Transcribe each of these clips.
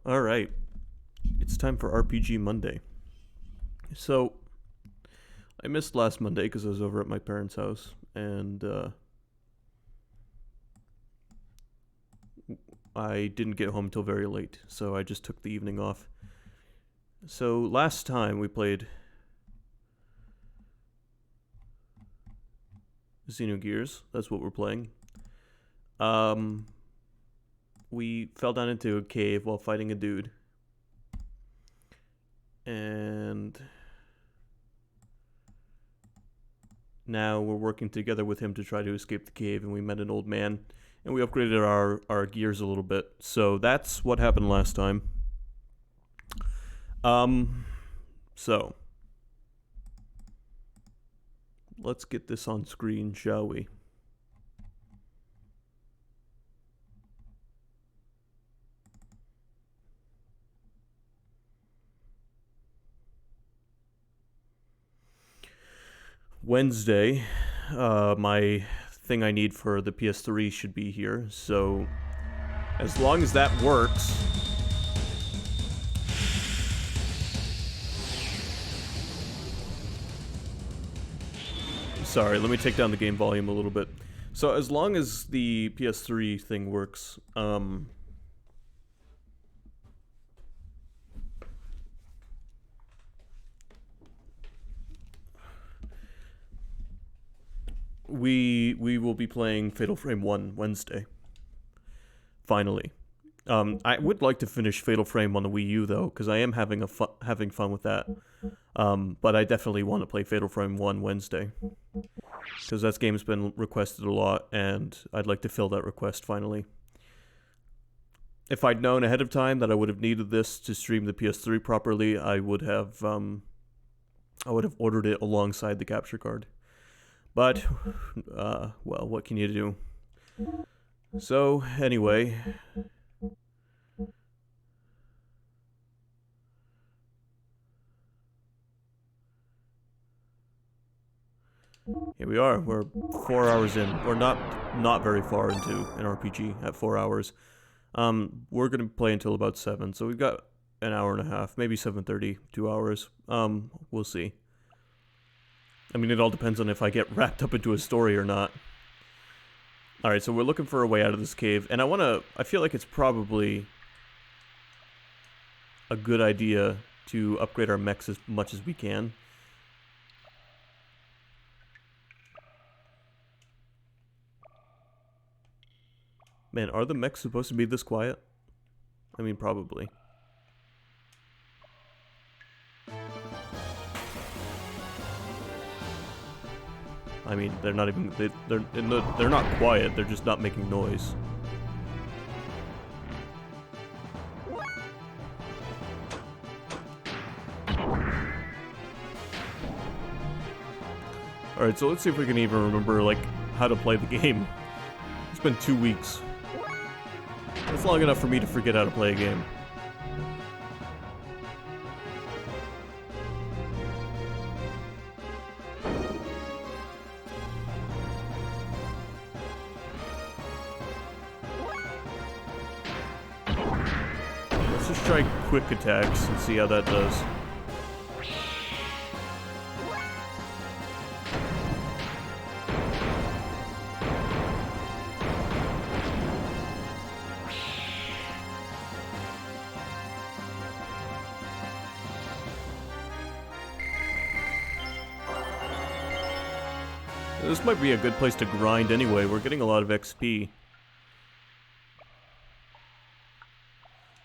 Alright, it's time for RPG Monday. So, I missed last Monday because I was over at my parents' house, and I didn't get home until very late, so I just took the evening off. So, last time we played Xenogears, that's what we're playing. We fell down into a cave while fighting a dude. And now we're working together with him to try to escape the cave, and we met an old man, and we upgraded our gears a little bit. So that's what happened last time. So let's get this on screen, shall we? Wednesday, my thing I need for the PS3 should be here, so as long as that works. Sorry, let me take down the game volume a little bit. So as long as the PS3 thing works, we will be playing Fatal Frame 1 Wednesday. Finally. I would like to finish Fatal Frame on the Wii U though, because I am having fun with that. But I definitely want to play Fatal Frame 1 Wednesday, because that game's been requested a lot, and I'd like to fill that request finally. If I'd known ahead of time that I would have needed this to stream the PS3 properly, I would have ordered it alongside the capture card. But, well, what can you do? So, anyway. Here we are. We're 4 hours in. We're not very far into an RPG at 4 hours. We're gonna play until about 7, so we've got an hour and a half, maybe 7:30, 2 hours. We'll see. I mean, it all depends on if I get wrapped up into a story or not. Alright, so we're looking for a way out of this cave, and I feel like it's probably a good idea to upgrade our mechs as much as we can. Man, are the mechs supposed to be this quiet? I mean, probably. I mean, they're not even they're not quiet. They're just not making noise. All right, so let's see if we can even remember like how to play the game. It's been 2 weeks. That's long enough for me to forget how to play a game. Let's just try quick attacks and see how that does. This might be a good place to grind anyway. We're getting a lot of XP.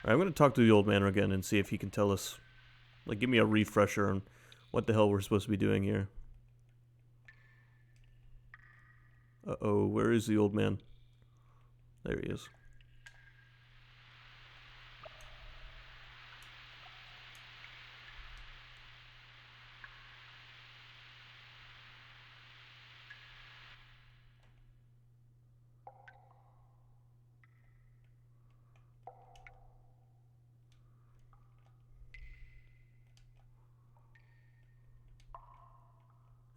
Alright, I'm gonna talk to the old man again and see if he can tell us, like, give me a refresher on what the hell we're supposed to be doing here. Uh-oh, where is the old man? There he is.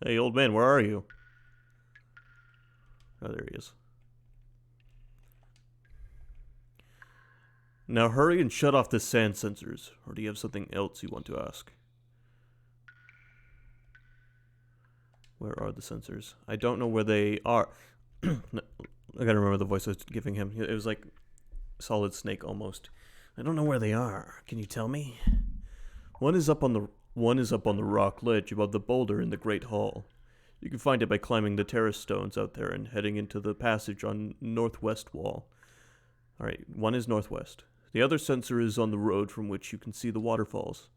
Hey, old man, where are you? Oh, there he is. Now hurry and shut off the sand sensors. Or do you have something else you want to ask? Where are the sensors? I don't know where they are. No, I gotta remember the voice I was giving him. It was like Solid Snake almost. I don't know where they are. Can you tell me? One is up on the rock ledge above the boulder in the Great Hall. You can find it by climbing the terrace stones out there and heading into the passage on northwest wall. Alright, one is northwest. The other sensor is on the road from which you can see the waterfalls.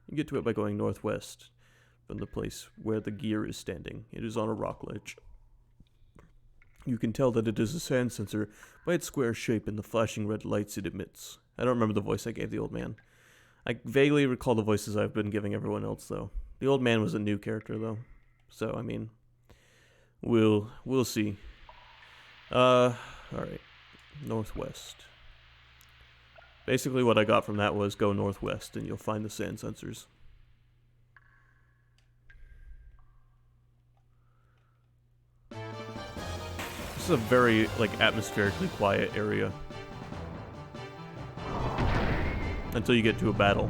You get to it by going northwest from the place where the gear is standing. It is on a rock ledge. You can tell that it is a sand sensor by its square shape and the flashing red lights it emits. I don't remember the voice I gave the old man. I vaguely recall the voices I've been giving everyone else, though. The old man was a new character, though. So, I mean, we'll see. Alright. Northwest. Basically what I got from that was go northwest and you'll find the sand sensors. This is a very, like, atmospherically quiet area. Until you get to a battle.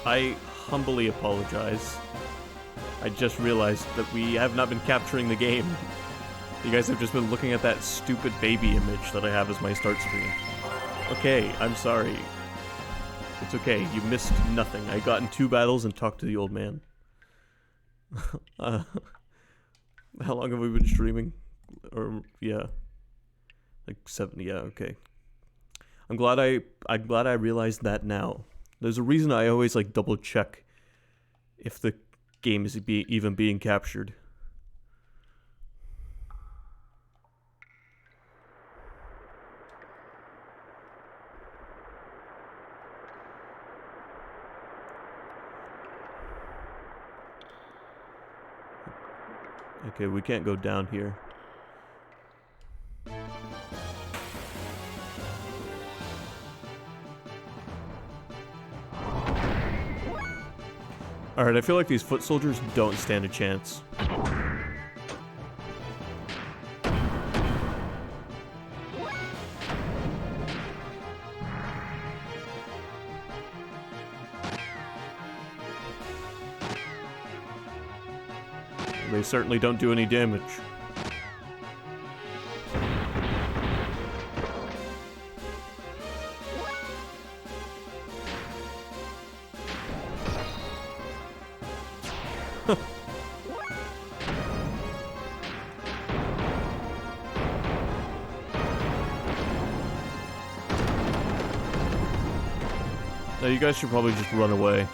I humbly apologize. I just realized that we have not been capturing the game. You guys have just been looking at that stupid baby image that I have as my start screen. Okay, I'm sorry. It's okay, you missed nothing. I got in 2 battles and talked to the old man. How long have we been streaming? Or, yeah. Like 70, yeah, okay. I'm glad I realized that now. There's a reason I always like double check if the game is even being captured. Okay, we can't go down here. Alright, I feel like these foot soldiers don't stand a chance. They certainly don't do any damage. No, you guys should probably just run away.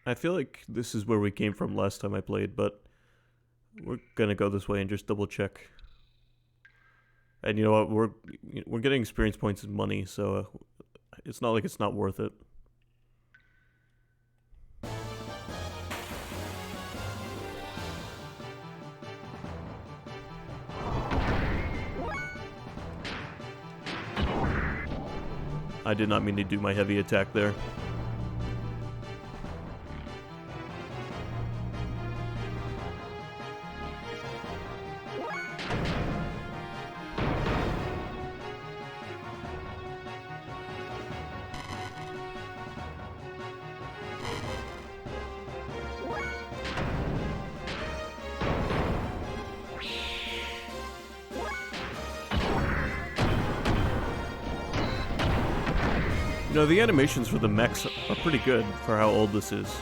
I feel like this is where we came from last time I played, but we're gonna go this way and just double check. And you know what? We're getting experience points and money, so it's not like it's not worth it. I did not mean to do my heavy attack there. You know, the animations for the mechs are pretty good for how old this is.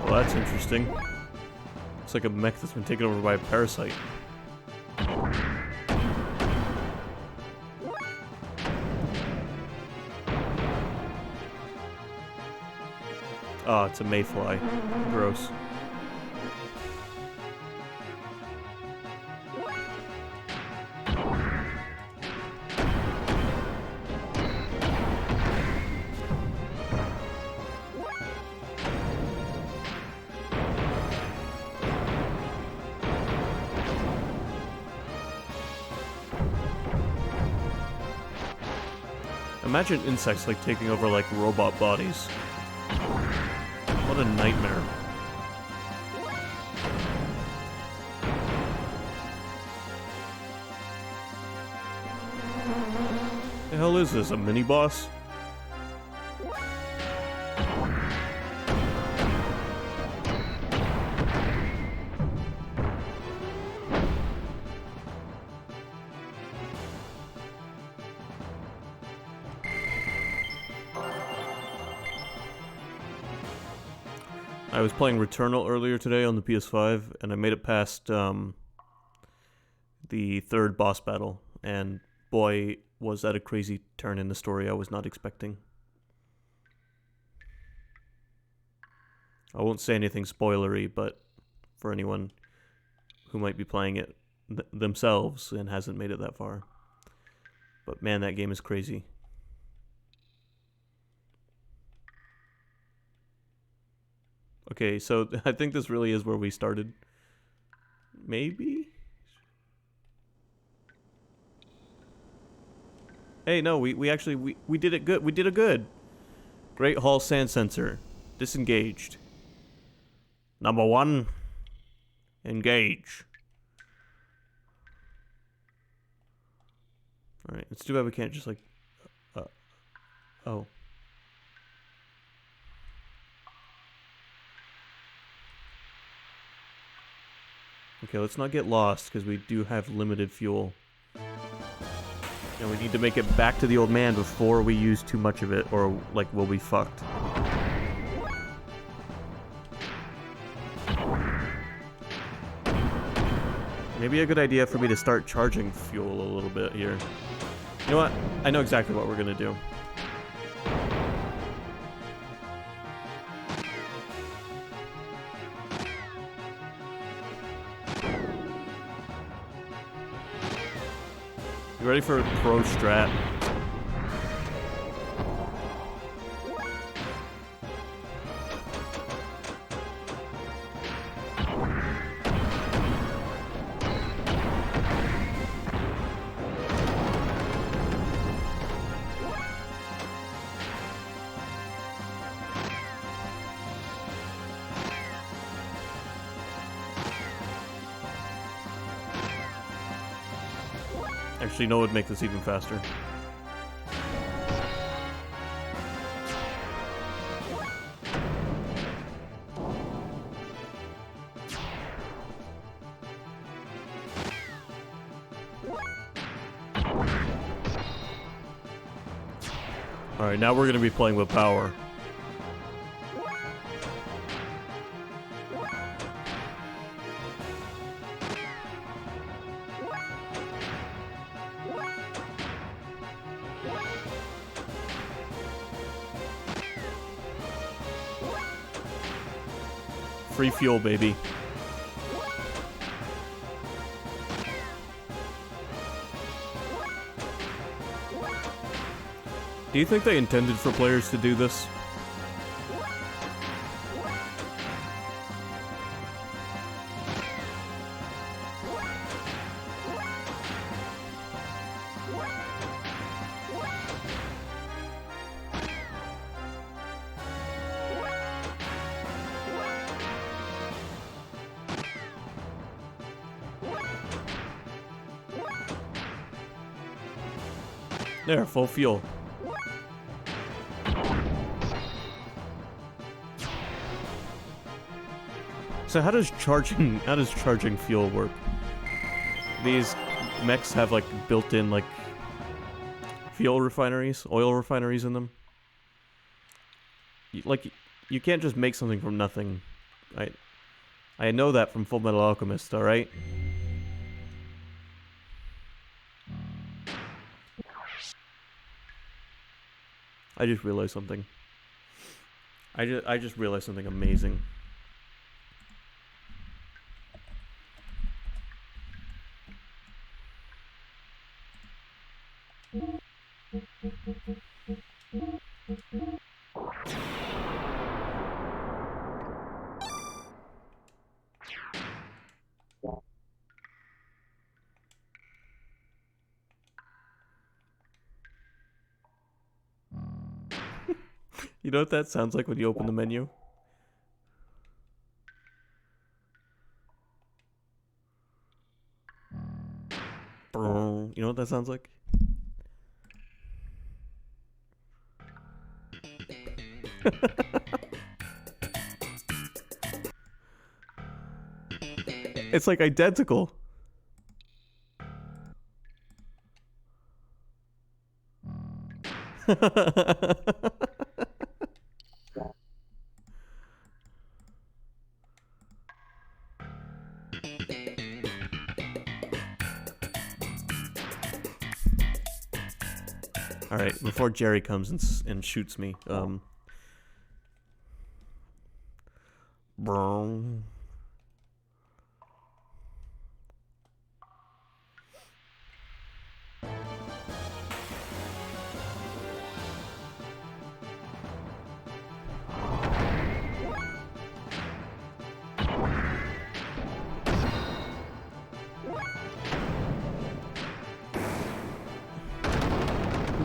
Well, that's interesting. It's like a mech that's been taken over by a parasite. Oh, it's a mayfly. Gross. Imagine insects like taking over like robot bodies. What a nightmare. The hell is this, a mini boss? I was playing Returnal earlier today on the PS5, and I made it past the third boss battle, and boy, was that a crazy turn in the story I was not expecting. I won't say anything spoilery, but for anyone who might be playing it themselves and hasn't made it that far. But man, that game is crazy. Okay, so I think this really is where we started. Maybe? Hey, no, we actually, we did it good. We did it good. Great Hall Sand Sensor. Disengaged. Number 1. Engage. Alright, it's too bad we can't just like... oh. Okay, let's not get lost, because we do have limited fuel. And we need to make it back to the old man before we use too much of it, or, like, we'll be fucked. Maybe a good idea for me to start charging fuel a little bit here. You know what? I know exactly what we're gonna do. You ready for a pro strat? Actually, no, it would make this even faster. Alright, now we're going to be playing with power. Free fuel, baby. Do you think they intended for players to do this? There, full fuel. So how does charging fuel work? These mechs have like built-in like fuel refineries, oil refineries in them. You can't just make something from nothing. I know that from Full Metal Alchemist, all right? I just realized something. I just realized something amazing. You know what that sounds like when you open the menu? You know what that sounds like? It's like identical. All right, before Jerry comes and shoots me,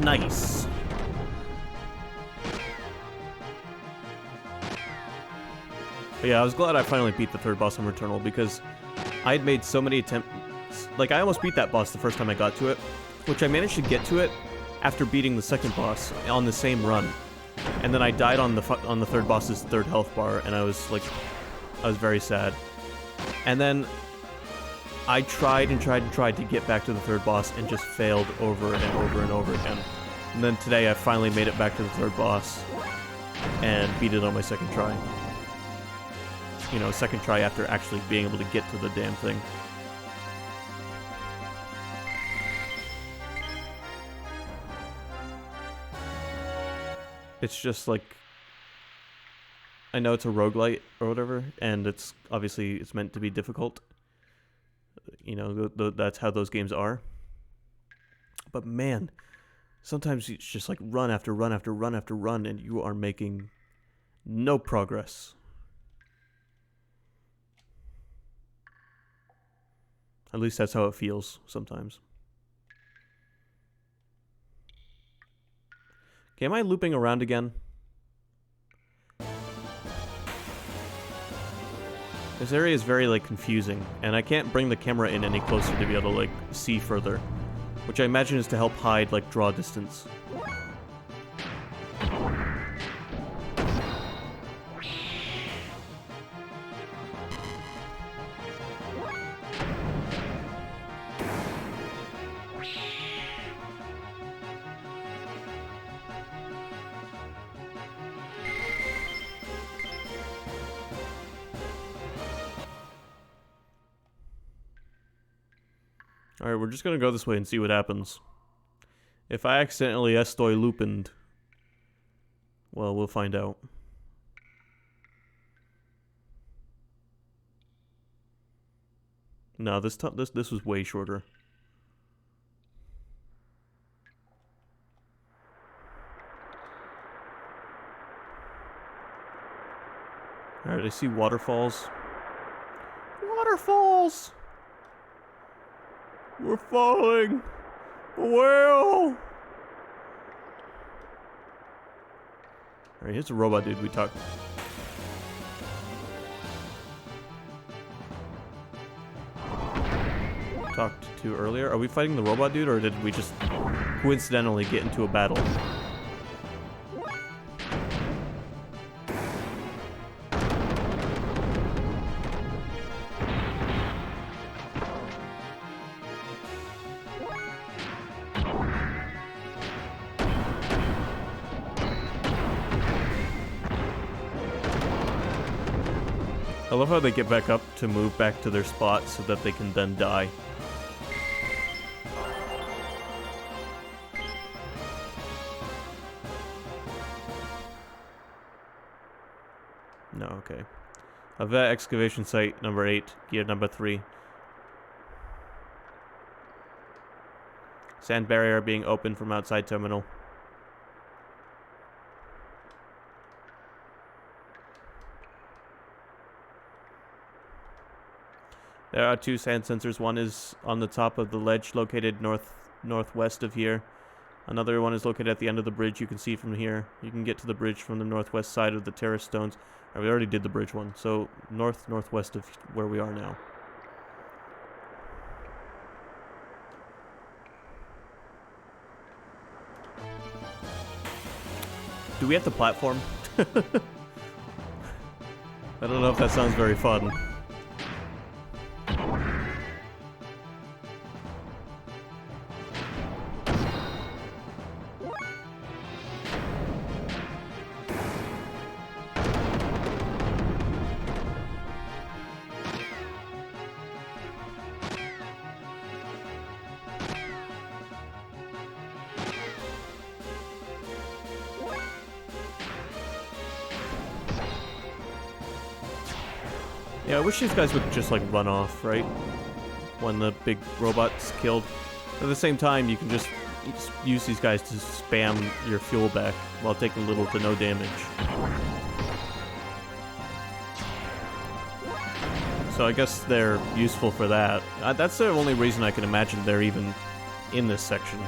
nice. But yeah, I was glad I finally beat the third boss on Returnal because I'd made so many attempts. Like, I almost beat that boss the first time I got to it, which I managed to get to it after beating the second boss on the same run. And then I died on the third boss's third health bar, and I was very sad. And then I tried and tried and tried to get back to the third boss and just failed over and over and over again. And then today I finally made it back to the third boss and beat it on my second try. You know, second try after actually being able to get to the damn thing. It's just like, I know it's a roguelite or whatever, and it's obviously it's meant to be difficult. You know, that's how those games are. But man, sometimes it's just like run after run after run after run, and you are making no progress. At least that's how it feels sometimes. Okay, am I looping around again? This area is very, like, confusing, and I can't bring the camera in any closer to be able to, like, see further. Which I imagine is to help hide, like, draw distance. Alright, we're just gonna go this way and see what happens. If I accidentally estoy loopined, well, we'll find out. No, this was way shorter. Alright, I see waterfalls. Waterfalls! We're falling! Well! Alright, here's a robot dude we talked to earlier. Are we fighting the robot dude, or did we just coincidentally get into a battle. I love how they get back up to move back to their spot so that they can then die. No, okay. Avet excavation site number 8, gear number 3. Sand barrier being opened from outside terminal. There are 2 sand sensors. One is on the top of the ledge located northwest of here. Another one is located at the end of the bridge. You can see from here. You can get to the bridge from the northwest side of the terrace stones. We already did the bridge one, so northwest of where we are now. Do we have to platform? I don't know if that sounds very fun. Yeah, I wish these guys would just, like, run off, right? When the big robot's killed. At the same time, you can just use these guys to spam your fuel back while taking little to no damage. So I guess they're useful for that. That's the only reason I can imagine they're even in this section.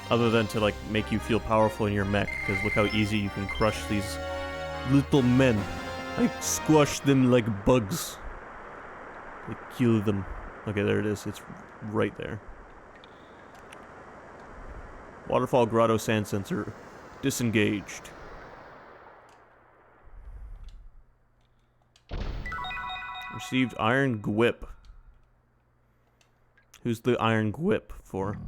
Other than to, like, make you feel powerful in your mech, because look how easy you can crush these little men. I squash them like bugs. I kill them. Okay, there it is. It's right there. Waterfall Grotto Sand Sensor. Disengaged. Received Iron Gwip. Who's the Iron Gwip for?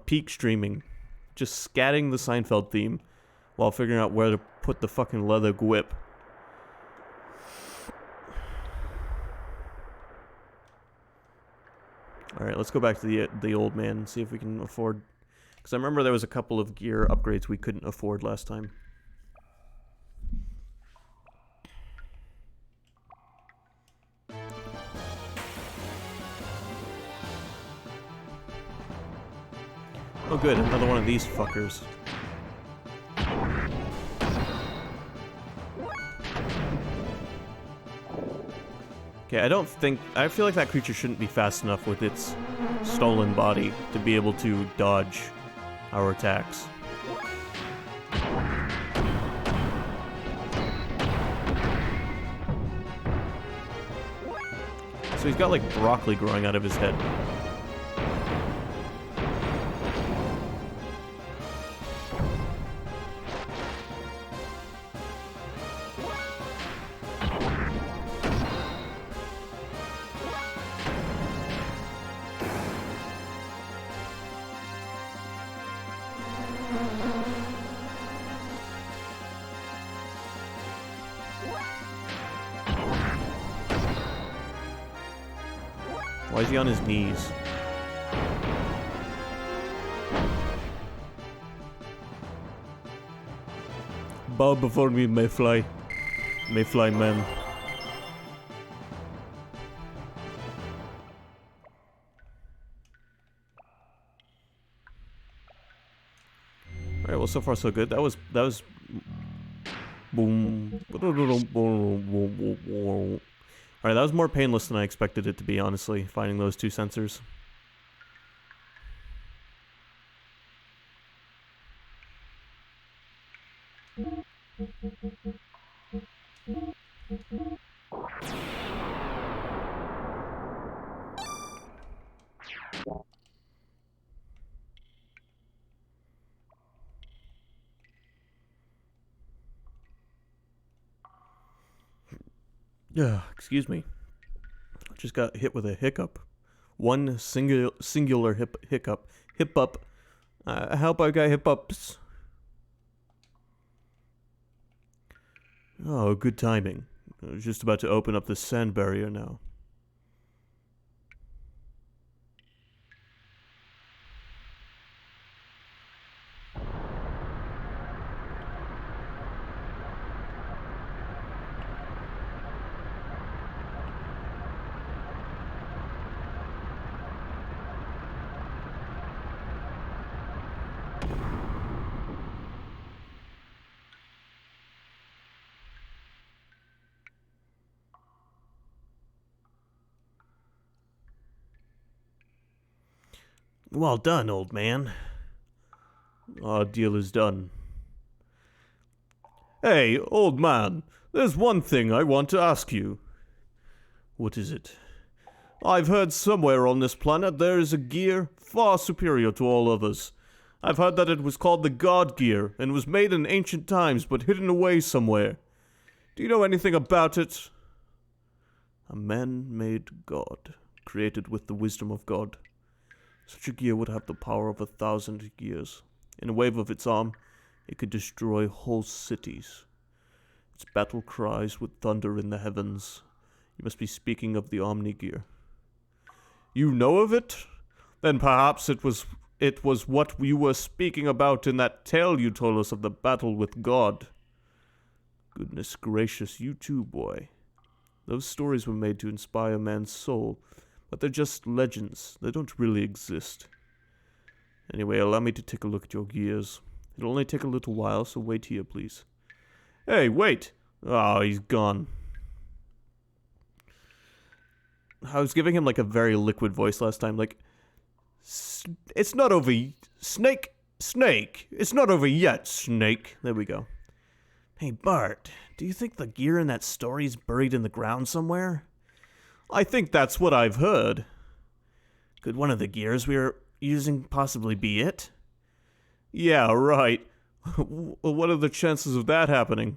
Peak streaming. Just scatting the Seinfeld theme while figuring out where to put the fucking leather whip. Alright, let's go back to the old man and see if we can afford... Because I remember there was a couple of gear upgrades we couldn't afford last time. Oh good, another one of these fuckers. Okay, I feel like that creature shouldn't be fast enough with its stolen body to be able to dodge our attacks. So he's got like broccoli growing out of his head. Why is he on his knees? Bow before me, Mayfly. Mayfly man. Alright, we'll so far so good. That was boom. Alright, that was more painless than I expected it to be, honestly, finding those two sensors. Yeah, excuse me. Just got hit with a hiccup. One singular hiccup. Hip up. I hope I got hip ups. Oh, good timing. I was just about to open up the sand barrier now. Well done, old man. Our deal is done. Hey, old man, there's one thing I want to ask you. What is it? I've heard somewhere on this planet there is a gear far superior to all others. I've heard that it was called the God Gear and was made in ancient times but hidden away somewhere. Do you know anything about it? A man-made god, created with the wisdom of God. Such a gear would have the power of 1,000 gears. In a wave of its arm, it could destroy whole cities. Its battle cries would thunder in the heavens. You must be speaking of the Omni Gear. You know of it? Then perhaps it was what you were speaking about in that tale you told us of the battle with God. Goodness gracious, you too, boy. Those stories were made to inspire man's soul, but they're just legends. They don't really exist. Anyway, allow me to take a look at your gears. It'll only take a little while, so wait here, please. Hey, wait! Oh, he's gone. I was giving him like a very liquid voice last time, like, it's not over, Snake, it's not over yet, Snake. There we go. Hey, Bart, do you think the gear in that story's buried in the ground somewhere? I think that's what I've heard. Could one of the gears we're using possibly be it? Yeah, right. What are the chances of that happening?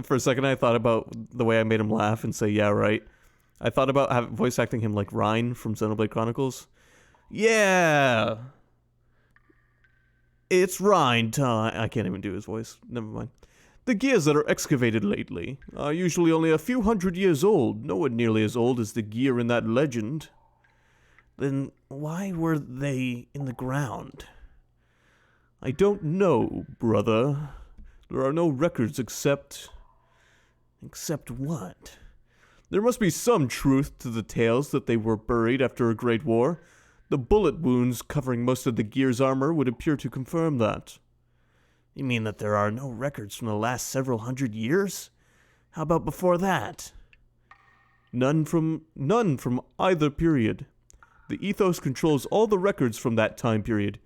For a second, I thought about the way I made him laugh and say, yeah, right. I thought about voice acting him like Ryan from Xenoblade Chronicles. Yeah! It's Ryan time. I can't even do his voice. Never mind. The gears that are excavated lately are usually only a few hundred years old, nowhere nearly as old as the gear in that legend. Then why were they in the ground? I don't know, brother. There are no records except... Except what? There must be some truth to the tales that they were buried after a great war. The bullet wounds covering most of the gear's armor would appear to confirm that. You mean that there are no records from the last several hundred years? How about before that? None from either period. The ethos controls all the records from that time period.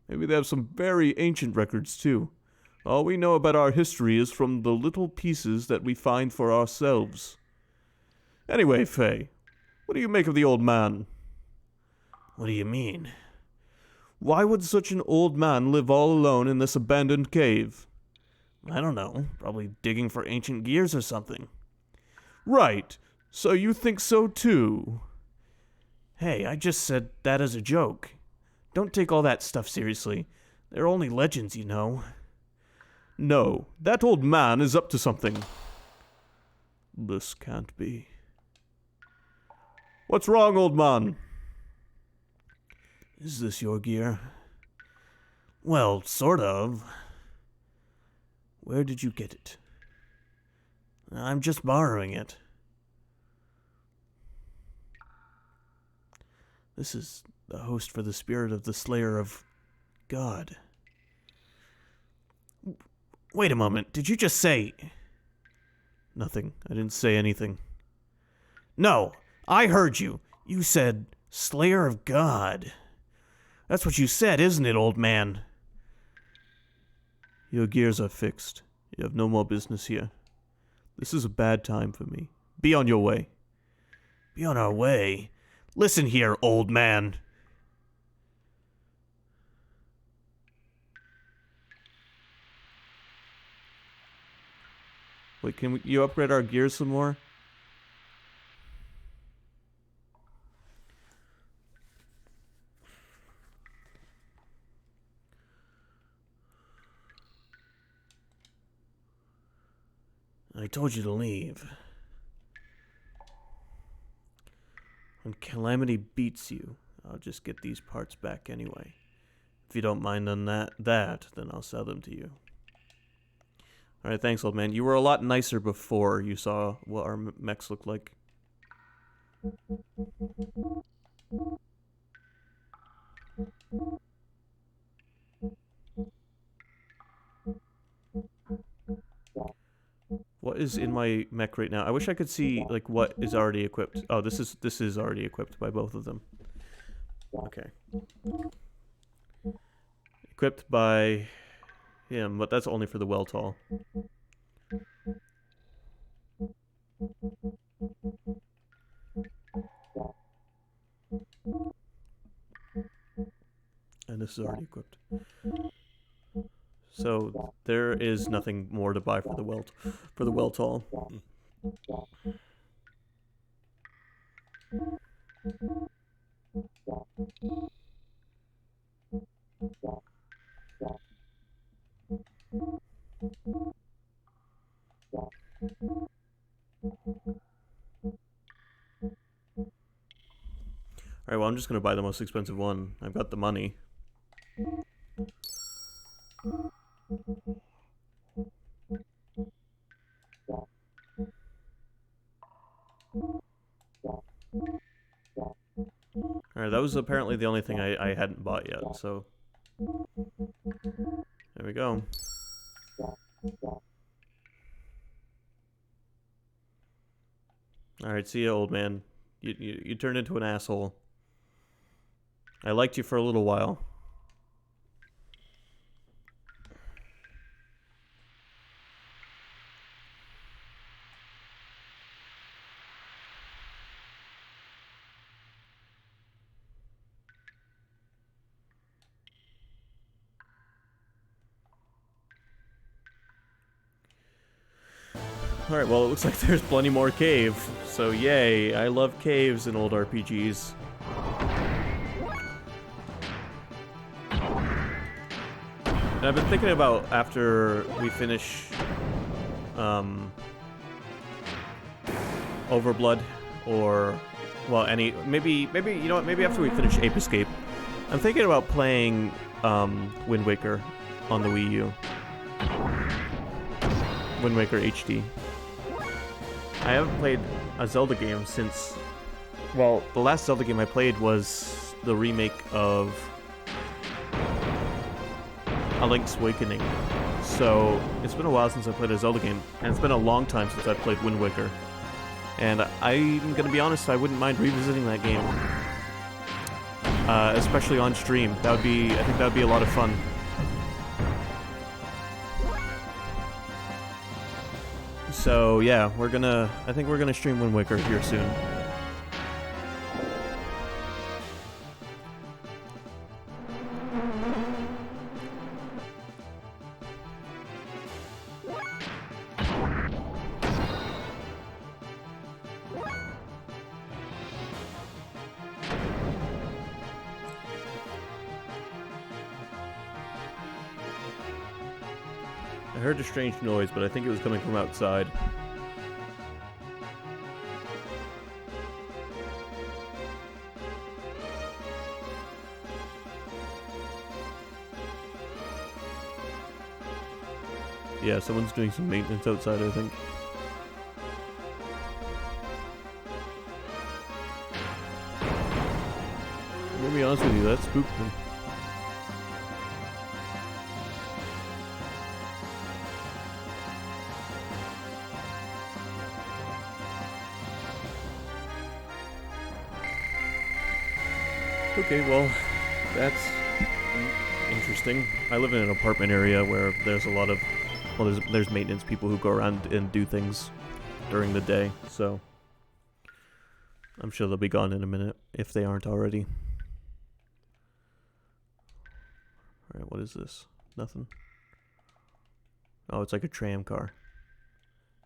Maybe they have some very ancient records too. All we know about our history is from the little pieces that we find for ourselves. Anyway, Faye, what do you make of the old man? What do you mean? Why would such an old man live all alone in this abandoned cave? I don't know, probably digging for ancient gears or something. Right, so you think so too? Hey, I just said that as a joke. Don't take all that stuff seriously. They're only legends, you know. No, that old man is up to something. This can't be. What's wrong, old man? Is this your gear? Well, sort of. Where did you get it? I'm just borrowing it. This is the host for the spirit of the Slayer of God. Wait a moment, did you just say... Nothing. I didn't say anything. No, I heard you. You said, Slayer of God. That's what you said, isn't it, old man? Your gears are fixed. You have no more business here. This is a bad time for me. Be on your way. Be on our way? Listen here, old man. Wait, can you upgrade our gears some more? I told you to leave. When Calamity beats you, I'll just get these parts back anyway. If you don't mind on that, then I'll sell them to you. Alright, thanks, old man. You were a lot nicer before you saw what our mechs look like. What is in my mech right now? I wish I could see, like, what is already equipped. Oh, this is already equipped by both of them. Okay. Equipped by him, but that's only for the well-tall. And this is already equipped. So there is nothing more to buy for the well-tall. Alright, well, I'm just gonna buy the most expensive one. I've got the money. Alright, that was apparently the only thing I hadn't bought yet, so... There we go. Alright, see ya, old man. You turned into an asshole. I liked you for a little while. Alright, well, it looks like there's plenty more cave. So, yay. I love caves in old RPGs. And I've been thinking about after we finish Overblood, or well, maybe you know what? Maybe after we finish Ape Escape, I'm thinking about playing Wind Waker on the Wii U. Wind Waker HD. I haven't played a Zelda game since. Well, the last Zelda game I played was the remake of A Link's Awakening. So, it's been a while since I played a Zelda game, and it's been a long time since I played Wind Waker. And I'm gonna be honest, I wouldn't mind revisiting that game. Especially on stream. I think that would be a lot of fun. So, yeah, I think we're gonna stream Wind Waker here soon. I heard a strange noise, but I think it was coming from outside. Yeah, someone's doing some maintenance outside, I think. spooked me. Okay, well, that's interesting. I live in an apartment area where there's a lot of, well, there's maintenance people who go around and do things during the day, so I'm sure they'll be gone in a minute if they aren't already. Alright, what is this? Nothing. Oh, it's like a tram car.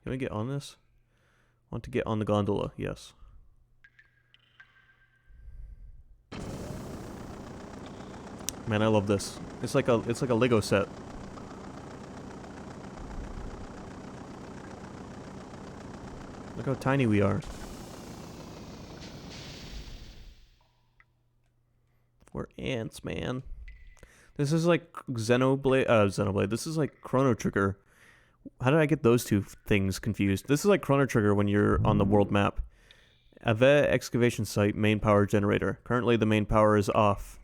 Can we get on this? Want to get on the gondola? Yes. Man, I love this. It's like a Lego set. Look how tiny we are. We're ants, man. This is like Xenoblade. This is like Chrono Trigger. How did I get those two things confused? This is like Chrono Trigger when you're on the world map. Ave excavation site, main power generator. Currently the main power is off.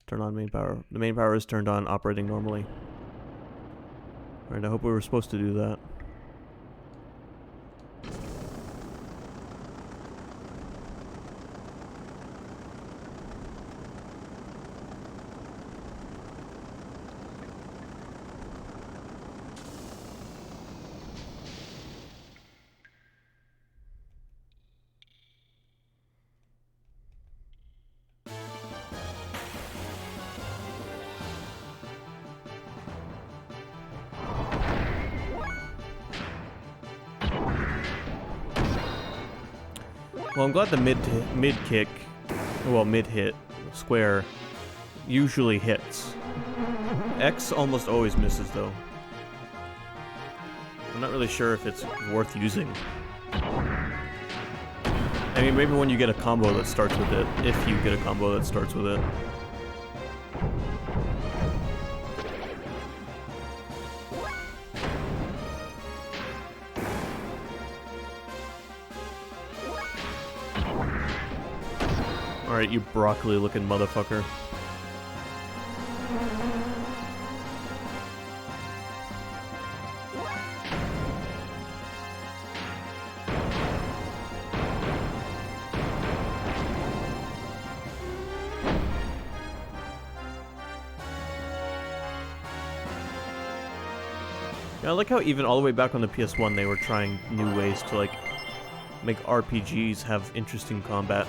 Turn on main power. The main power is turned on, operating normally. Alright, I hope we were supposed to do that. Well, I'm glad the mid hit square usually hits. X almost always misses though. I'm not really sure if it's worth using. I mean, maybe when you get a combo that starts with it, if you get a combo that starts with it. Alright, you broccoli-looking motherfucker. Yeah, I like how even all the way back on the PS1 they were trying new ways to, like, make RPGs have interesting combat.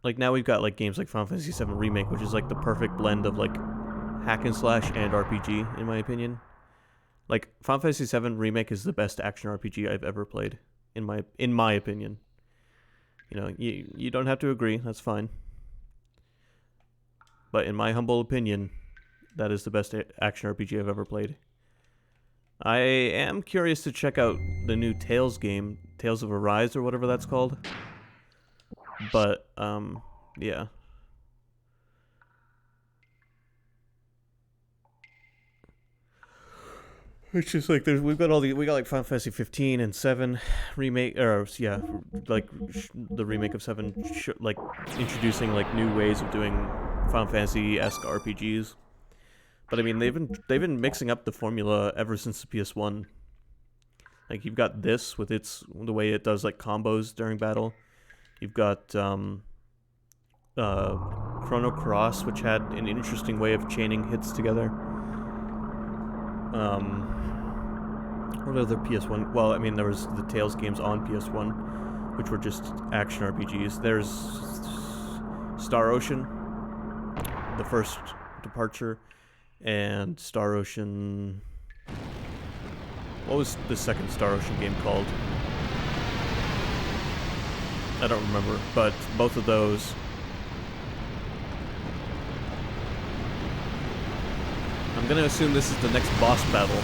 Like, now we've got, like, games like Final Fantasy VII Remake, which is, like, the perfect blend of, like, hack and slash and RPG, in my opinion. Like, Final Fantasy VII Remake is the best action RPG I've ever played, in my opinion. You know, you don't have to agree, that's fine. But in my humble opinion, that is the best action RPG I've ever played. I am curious to check out the new Tales game, Tales of Arise or whatever that's called. But, yeah. It's just like we got like Final Fantasy 15 and 7 remake, or yeah, like the remake of 7, like introducing like new ways of doing Final Fantasy-esque RPGs. But I mean, they've been mixing up the formula ever since the PS1. Like you've got this with the way it does like combos during battle. You've got Chrono Cross, which had an interesting way of chaining hits together. What other PS1? Well, I mean, there was the Tales games on PS1, which were just action RPGs. There's Star Ocean, the first departure, and Star Ocean... What was the second Star Ocean game called? I don't remember, but both of those... I'm gonna assume this is the next boss battle.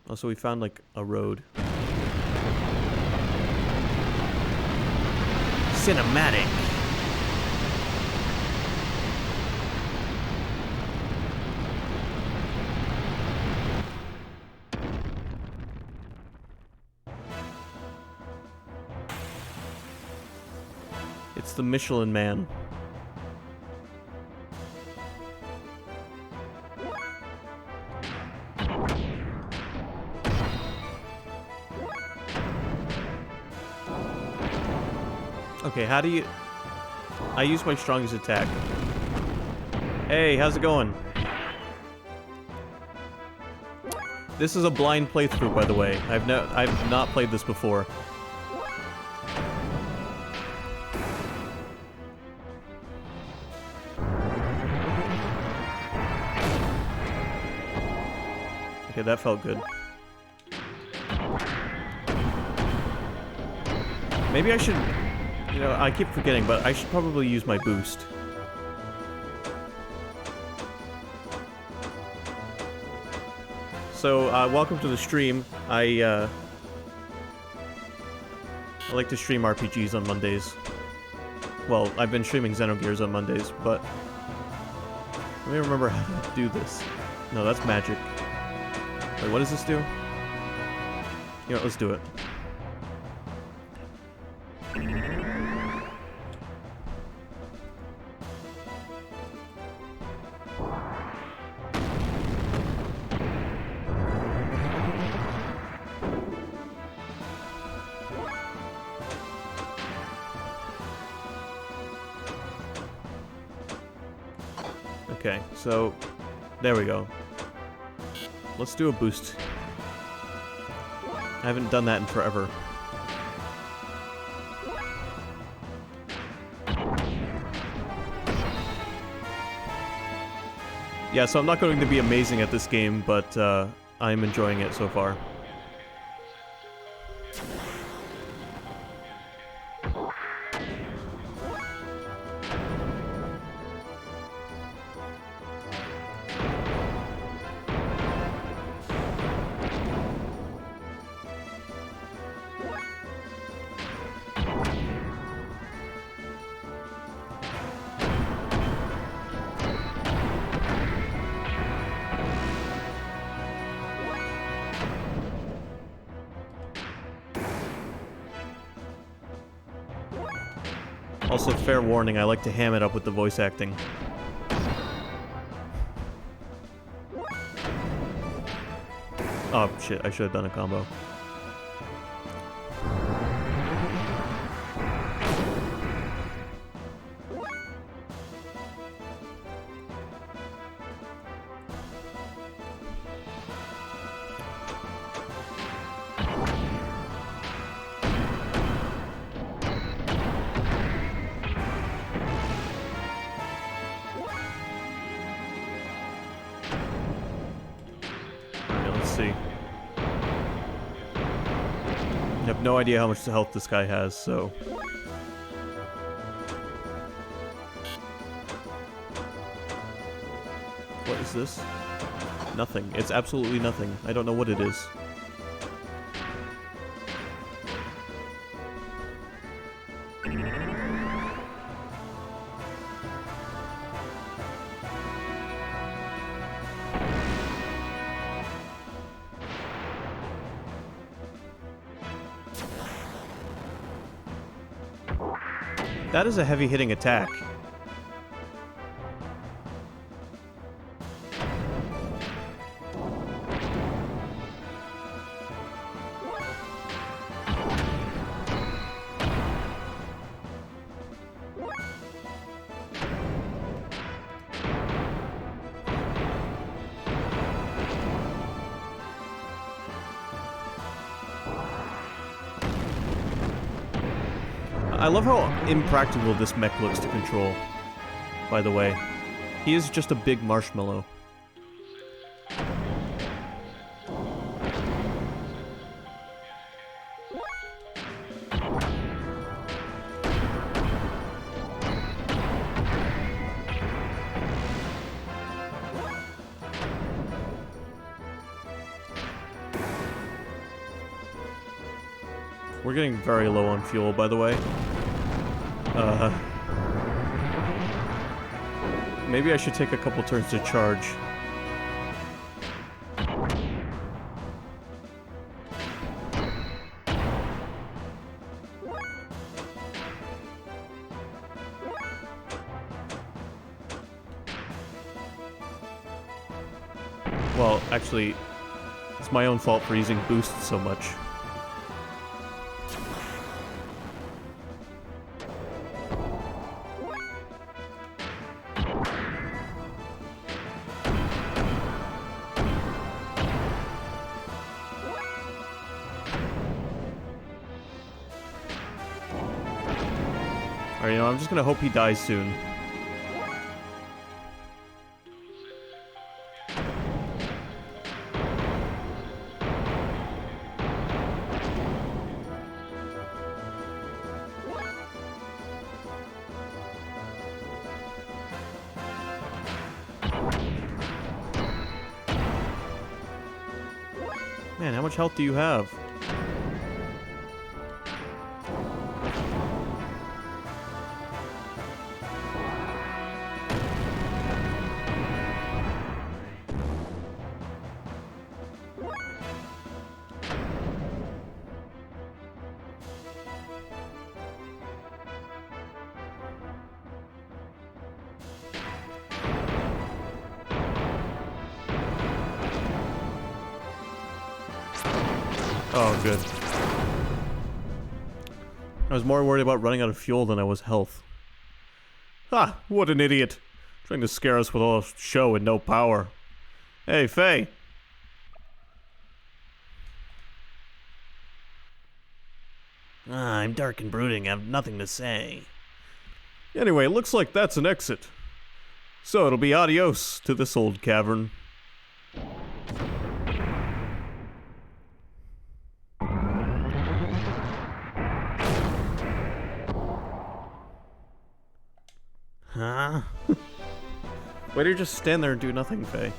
Also, we found, like, a road. Cinematic! It's the Michelin Man. Okay, how do you... I use my strongest attack. Hey, how's it going? This is a blind playthrough, by the way. I've not played this before. Okay, that felt good. Maybe I should... You know, I keep forgetting, but I should probably use my boost. So, welcome to the stream. I like to stream RPGs on Mondays. Well, I've been streaming Xenogears on Mondays, but... Let me remember how to do this. No, that's magic. Wait, what does this do? You know, let's do it. Okay, so there we go. Let's do a boost. I haven't done that in forever. Yeah, so I'm not going to be amazing at this game, but I'm enjoying it so far. Also, fair warning, I like to ham it up with the voice acting. Oh, shit, I should have done a combo. No idea how much health this guy has, so... What is this? Nothing. It's absolutely nothing. I don't know what it is. That is a heavy-hitting attack. I love how impractical this mech looks to control, by the way. He is just a big marshmallow. We're getting very low on fuel, by the way. Maybe I should take a couple turns to charge. Well, actually, it's my own fault for using boosts so much. Alright, you know, I'm just gonna hope he dies soon. Man, how much health do you have? Oh, good. I was more worried about running out of fuel than I was health. Ha! What an idiot! Trying to scare us with all show and no power. Hey, Faye! I'm dark and brooding, I have nothing to say. Anyway, looks like that's an exit. So it'll be adios to this old cavern. Huh? Why do you just stand there and do nothing, Faye?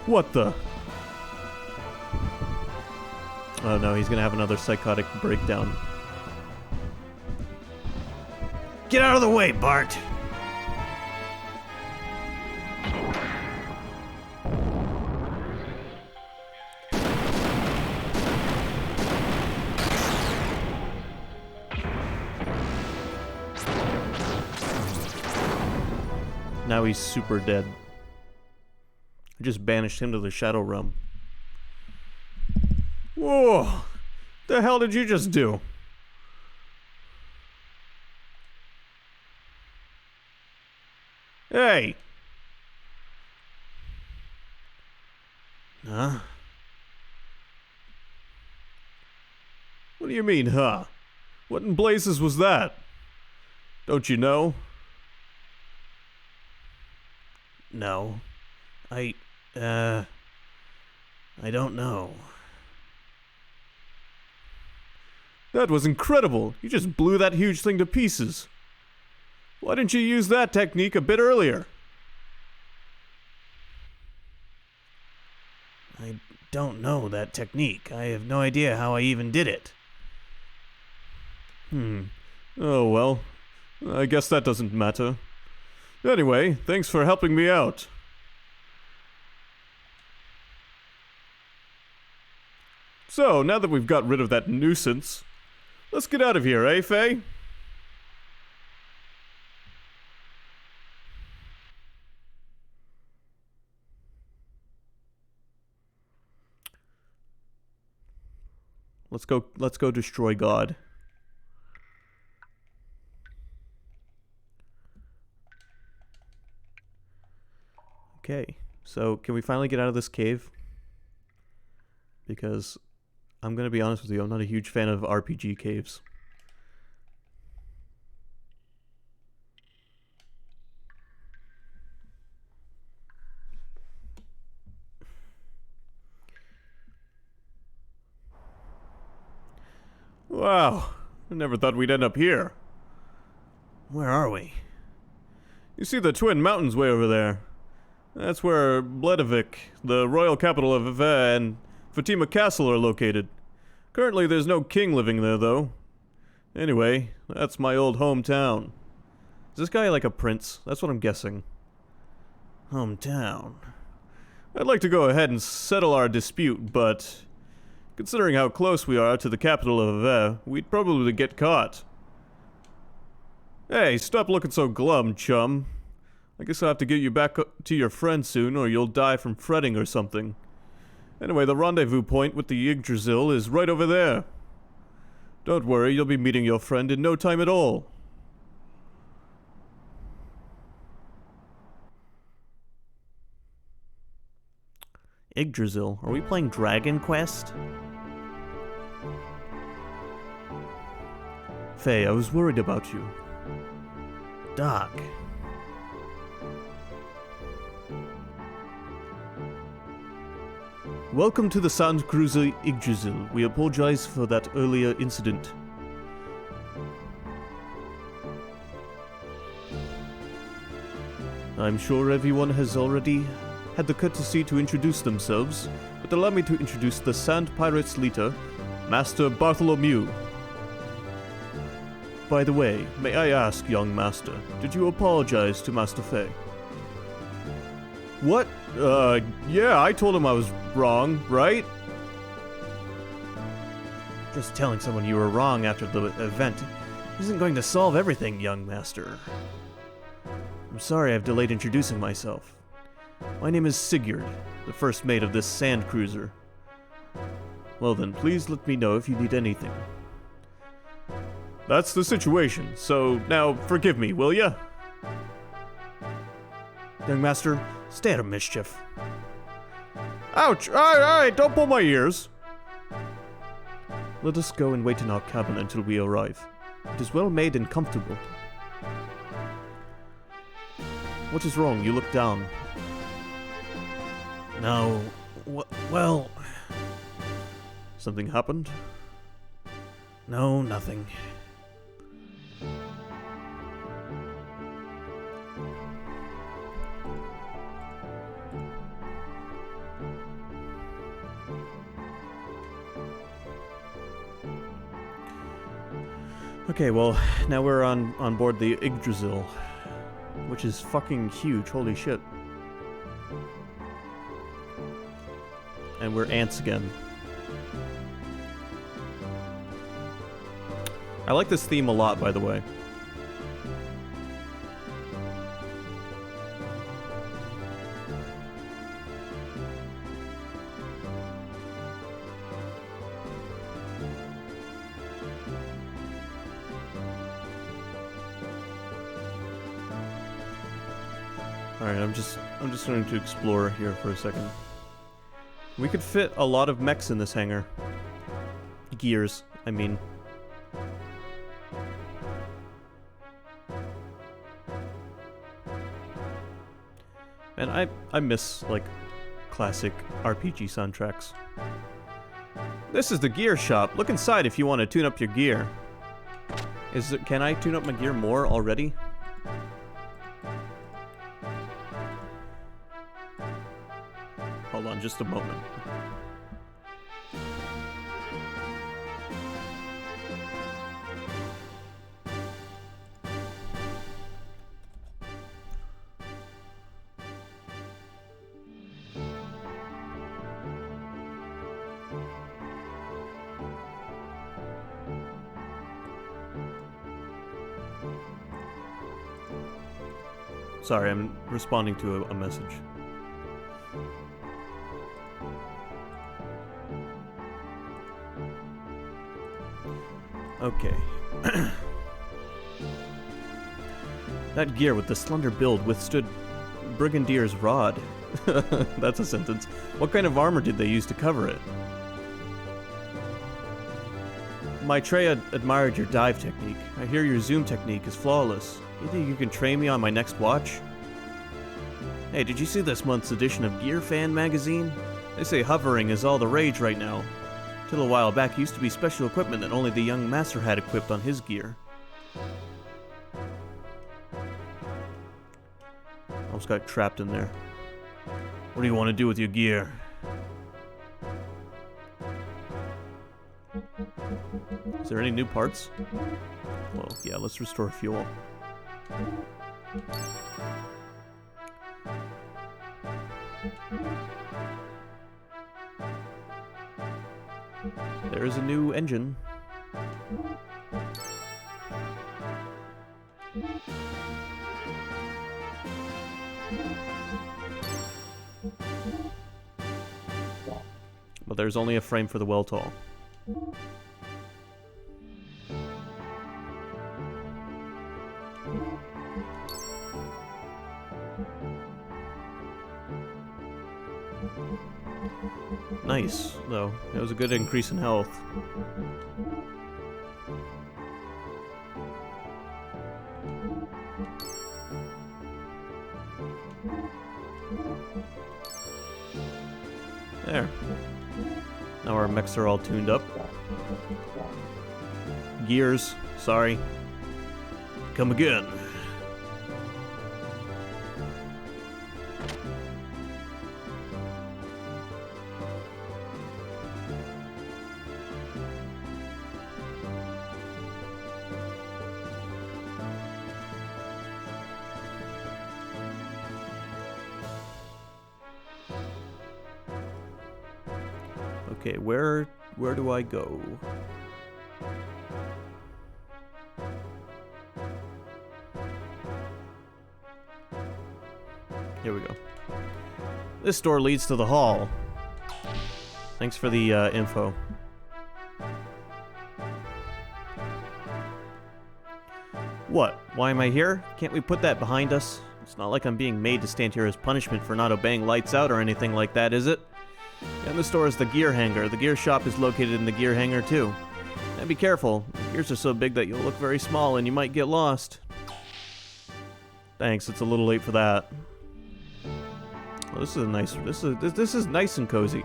What the? Oh no, he's gonna have another psychotic breakdown. Get out of the way, Bart! Now he's super dead. I just banished him to the Shadow Realm. Whoa! The hell did you just do? Hey! Huh? What do you mean, huh? What in blazes was that? Don't you know? No. I don't know. That was incredible! You just blew that huge thing to pieces. Why didn't you use that technique a bit earlier? I don't know that technique. I have no idea how I even did it. Oh well. I guess that doesn't matter. Anyway, thanks for helping me out. So, now that we've got rid of that nuisance, let's get out of here, eh, Faye? Let's go destroy God. Okay, so can we finally get out of this cave? Because I'm gonna be honest with you, I'm not a huge fan of RPG caves. Wow, I never thought we'd end up here. Where are we? You see the Twin Mountains way over there? That's where Bledavik, the royal capital of Eve, and Fatima Castle are located. Currently there's no king living there, though. Anyway, that's my old hometown. Is this guy like a prince? That's what I'm guessing. Hometown. I'd like to go ahead and settle our dispute, but considering how close we are to the capital of Eve, we'd probably get caught. Hey, stop looking so glum, chum. I guess I'll have to get you back to your friend soon, or you'll die from fretting or something. Anyway, the rendezvous point with the Yggdrasil is right over there. Don't worry, you'll be meeting your friend in no time at all. Yggdrasil? Are we playing Dragon Quest? Faye, I was worried about you. Doc. Welcome to the Sand Cruiser Yggdrasil. We apologize for that earlier incident. I'm sure everyone has already had the courtesy to introduce themselves, but allow me to introduce the Sand Pirates leader, Master Bartholomew. By the way, may I ask, young master, did you apologize to Master Faye? What? Yeah, I told him I was wrong, right? Just telling someone you were wrong after the event isn't going to solve everything, young master. I'm sorry I've delayed introducing myself. My name is Sigurd, the first mate of this sand cruiser. Well then, please let me know if you need anything. That's the situation, so now forgive me, will ya? Young master, stay out of mischief. Ouch! Alright, don't pull my ears! Let us go and wait in our cabin until we arrive. It is well made and comfortable. What is wrong? You look down. No. Well... Something happened? No, nothing. Okay, well, now we're on board the Yggdrasil, which is fucking huge, holy shit. And we're ants again. I like this theme a lot, by the way. Alright, I'm just going to explore here for a second. We could fit a lot of mechs in this hangar. Gears, I mean. And I miss, like, classic RPG soundtracks. This is the gear shop. Look inside if you want to tune up your gear. Can I tune up my gear more already? Hold on just a moment. Sorry, I'm responding to a message. Okay. That gear with the slender build withstood Brigandier's rod. That's a sentence. What kind of armor did they use to cover it? Maitreya admired your dive technique. I hear your zoom technique is flawless. You think you can train me on my next watch? Hey, did you see this month's edition of Gear Fan magazine? They say hovering is all the rage right now. Till a while back, it used to be special equipment that only the young master had equipped on his gear. Almost got trapped in there. What do you want to do with your gear? Is there any new parts? Well, yeah, let's restore fuel. There's a new engine. But there's only a frame for the well tall. Nice, though. It was a good increase in health. There. Now our mechs are all tuned up. Gears, sorry. Come again. Okay, where do I go? Here we go. This door leads to the hall. Thanks for the info. What? Why am I here? Can't we put that behind us? It's not like I'm being made to stand here as punishment for not obeying lights out or anything like that, is it? And the store is the gear hangar. The gear shop is located in the gear hangar too. And be careful. The gears are so big that you'll look very small and you might get lost. Thanks, it's a little late for that. Well, this is a nice. This is nice and cozy.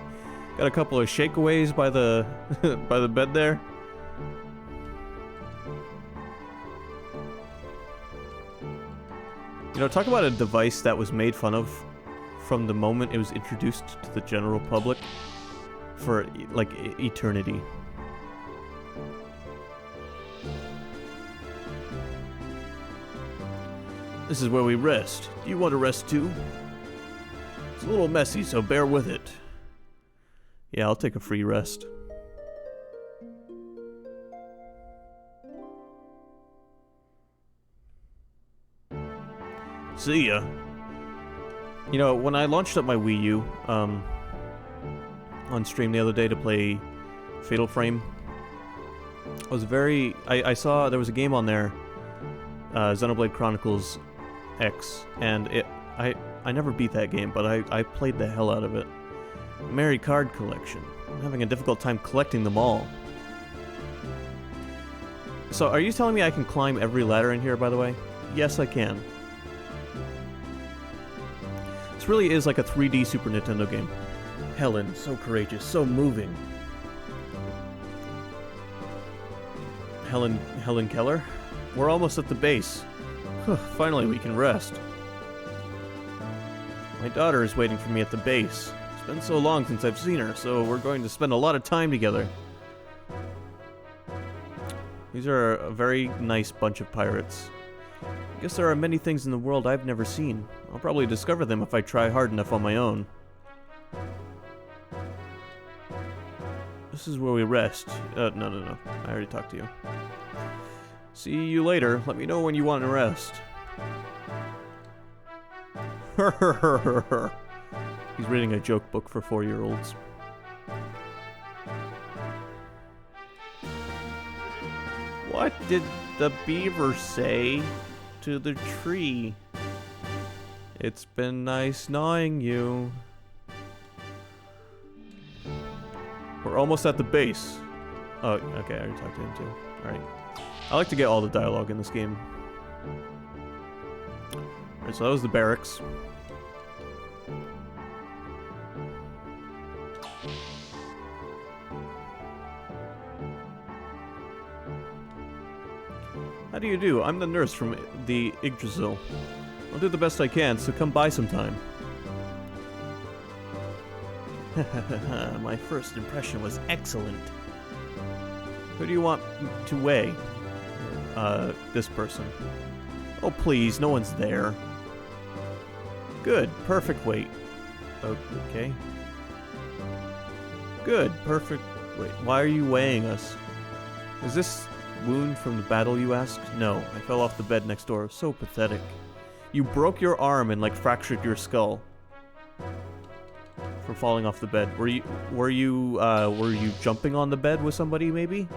Got a couple of shakeaways by the by the bed there. You know, talk about a device that was made fun of from the moment it was introduced to the general public for, like, eternity. This is where we rest. Do you want to rest too? It's a little messy, so bear with it. Yeah, I'll take a free rest. See ya. You know, when I launched up my Wii U, on stream the other day to play Fatal Frame, I was very... I saw there was a game on there, Xenoblade Chronicles X, and I never beat that game, but I played the hell out of it. Merry Card Collection. I'm having a difficult time collecting them all. So, are you telling me I can climb every ladder in here, by the way? Yes, I can. This really is like a 3D Super Nintendo game. Helen, so courageous, so moving. Helen Keller? We're almost at the base. Finally, we can rest. My daughter is waiting for me at the base. It's been so long since I've seen her, so we're going to spend a lot of time together. These are a very nice bunch of pirates. I guess there are many things in the world I've never seen. I'll probably discover them if I try hard enough on my own. This is where we rest. No. I already talked to you. See you later. Let me know when you want to rest. He's reading a joke book for 4-year-olds. What did the beaver say to the tree? It's been nice knowing you. We're almost at the base. Oh, okay, I already talked to him too. Alright. I like to get all the dialogue in this game. Alright, so that was the barracks. How do you do? I'm the nurse from the Yggdrasil. I'll do the best I can, so come by sometime. My first impression was excellent. Who do you want to weigh? This person. Oh, please, no one's there. Good, perfect weight. Okay. Good, perfect weight. Why are you weighing us? Is this wound from the battle, you ask? No, I fell off the bed next door. So pathetic. You broke your arm and, like, fractured your skull. for falling off the bed. Were you jumping on the bed with somebody maybe?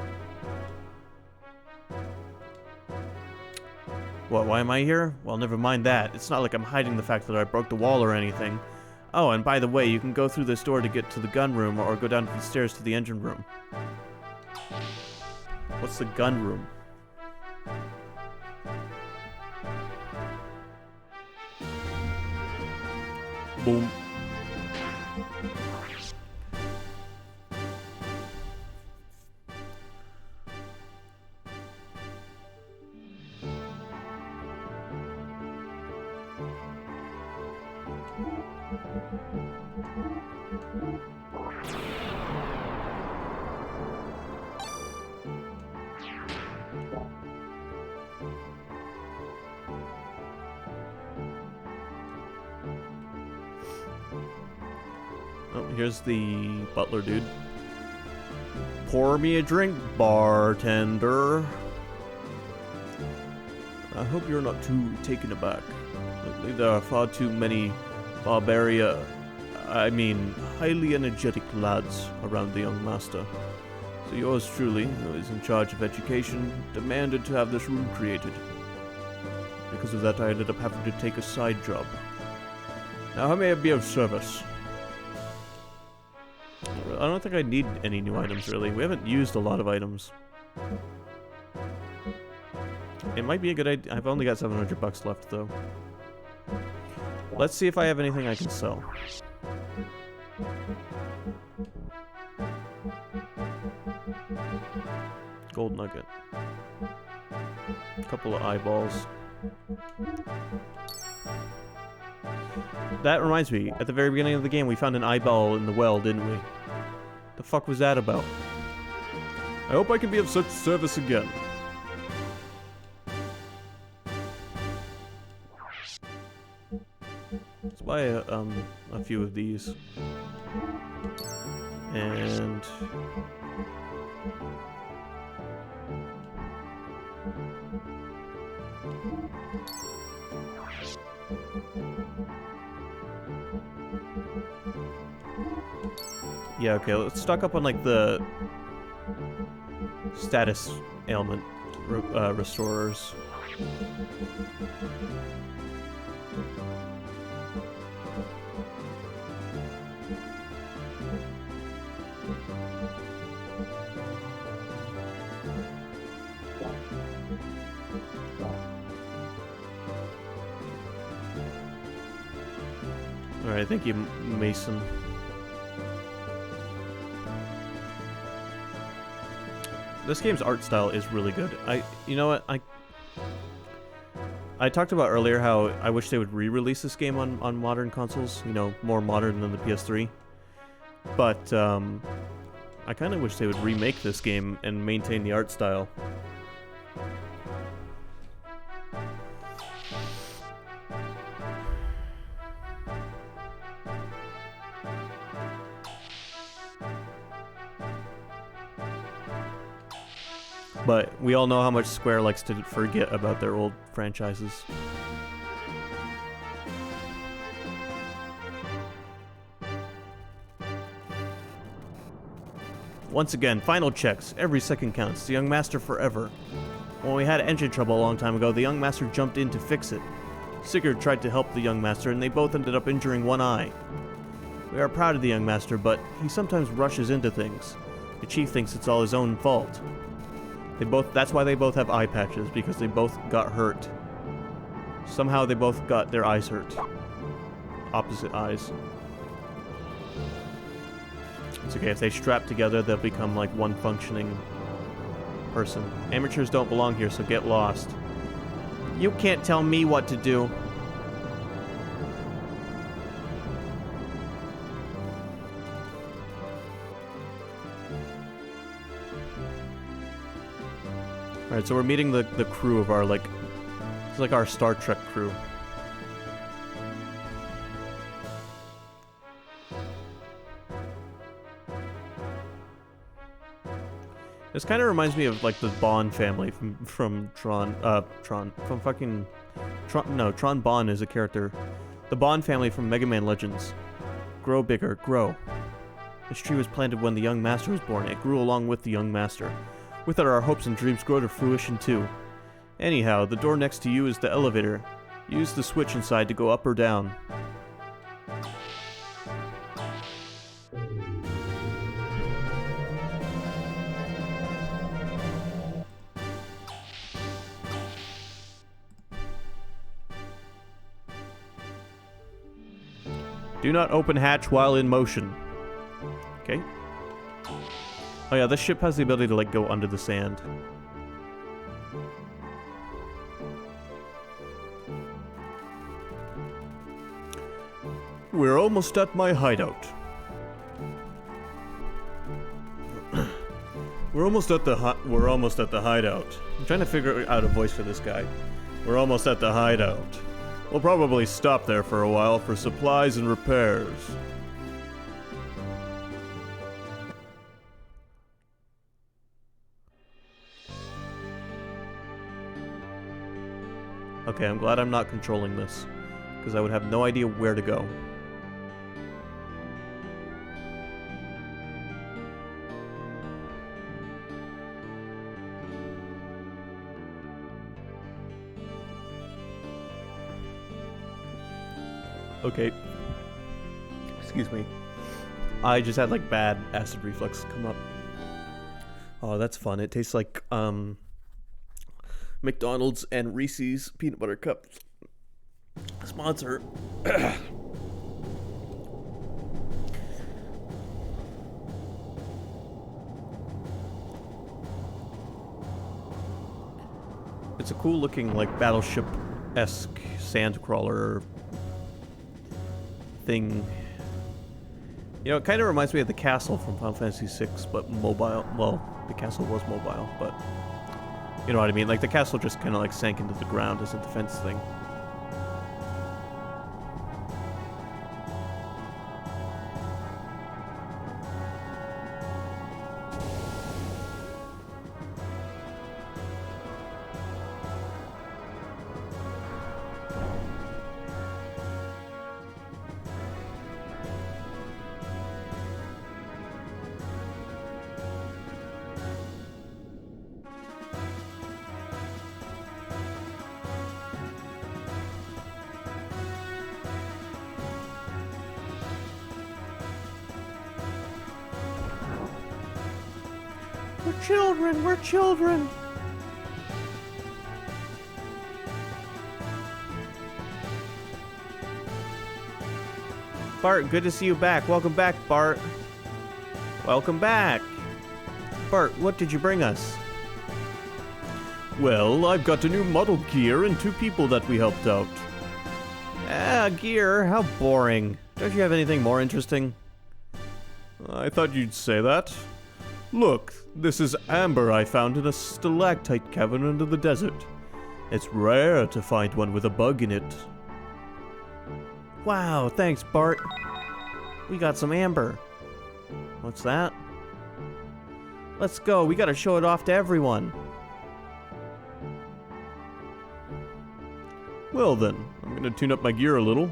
What, why am I here? Well, never mind that. It's not like I'm hiding the fact that I broke the wall or anything. Oh, and by the way, you can go through this door to get to the gun room or go down the stairs to the engine room. What's the gun room? Boom. Oh, here's the butler dude. Pour me a drink, bartender. I hope you're not too taken aback. Lately there are far too many highly energetic lads around the young master. So yours truly, who is in charge of education, demanded to have this room created. Because of that, I ended up having to take a side job. Now, how may I be of service? I don't think I need any new items, really. We haven't used a lot of items. It might be a good idea. I've only got 700 bucks left, though. Let's see if I have anything I can sell. Gold nugget. A couple of eyeballs. That reminds me, at the very beginning of the game, we found an eyeball in the well, didn't we? The fuck was that about? I hope I can be of such service again. Let's buy a few of these. And... yeah, okay, let's stock up on, like, the status ailment restorers. Alright, thank you, Mason. This game's art style is really good. You know what, I talked about earlier how I wish they would re-release this game on modern consoles, you know, more modern than the PS3. But, I kind of wish they would remake this game and maintain the art style. But we all know how much Square likes to forget about their old franchises. Once again, final checks. Every second counts. The young master forever. When we had engine trouble a long time ago, the young master jumped in to fix it. Sigurd tried to help the young master, and they both ended up injuring one eye. We are proud of the young master, but he sometimes rushes into things. The chief thinks it's all his own fault. That's why they both have eye patches, because they both got hurt. Somehow they both got their eyes hurt. Opposite eyes. It's okay, if they strap together, they'll become like one functioning person. Amateurs don't belong here, so get lost. You can't tell me what to do. Alright, so we're meeting the crew of our, like... It's like our Star Trek crew. This kind of reminds me of, like, the Bond family from Tron, Tron Bonne is a character. The Bond family from Mega Man Legends. Grow bigger, grow. This tree was planted when the young master was born. It grew along with the young master. With it, our hopes and dreams grow to fruition too. Anyhow, the door next to you is the elevator. Use the switch inside to go up or down. Do not open hatch while in motion. Okay. Oh yeah, this ship has the ability to, like, go under the sand. We're almost at my hideout. We're almost at the hideout. I'm trying to figure out a voice for this guy. We're almost at the hideout. We'll probably stop there for a while for supplies and repairs. Okay, I'm glad I'm not controlling this, because I would have no idea where to go. Okay. Excuse me. I just had, like, bad acid reflux come up. Oh, that's fun. It tastes like, McDonald's and Reese's peanut butter cups. Sponsor. It's a cool looking, like, battleship-esque sand crawler thing. You know, it kind of reminds me of the castle from Final Fantasy VI, but mobile. Well, the castle was mobile, but you know what I mean? Like, the castle just kind of, like, sank into the ground as a defense thing. We're children! Bart, good to see you back. Welcome back, Bart. Welcome back. Bart, what did you bring us? Well, I've got a new model gear and 2 people that we helped out. Ah, gear? How boring. Don't you have anything more interesting? I thought you'd say that. Look, this is amber I found in a stalactite cavern under the desert. It's rare to find one with a bug in it. Wow, thanks, Bart. We got some amber. What's that? Let's go, we gotta show it off to everyone. Well then, I'm gonna tune up my gear a little.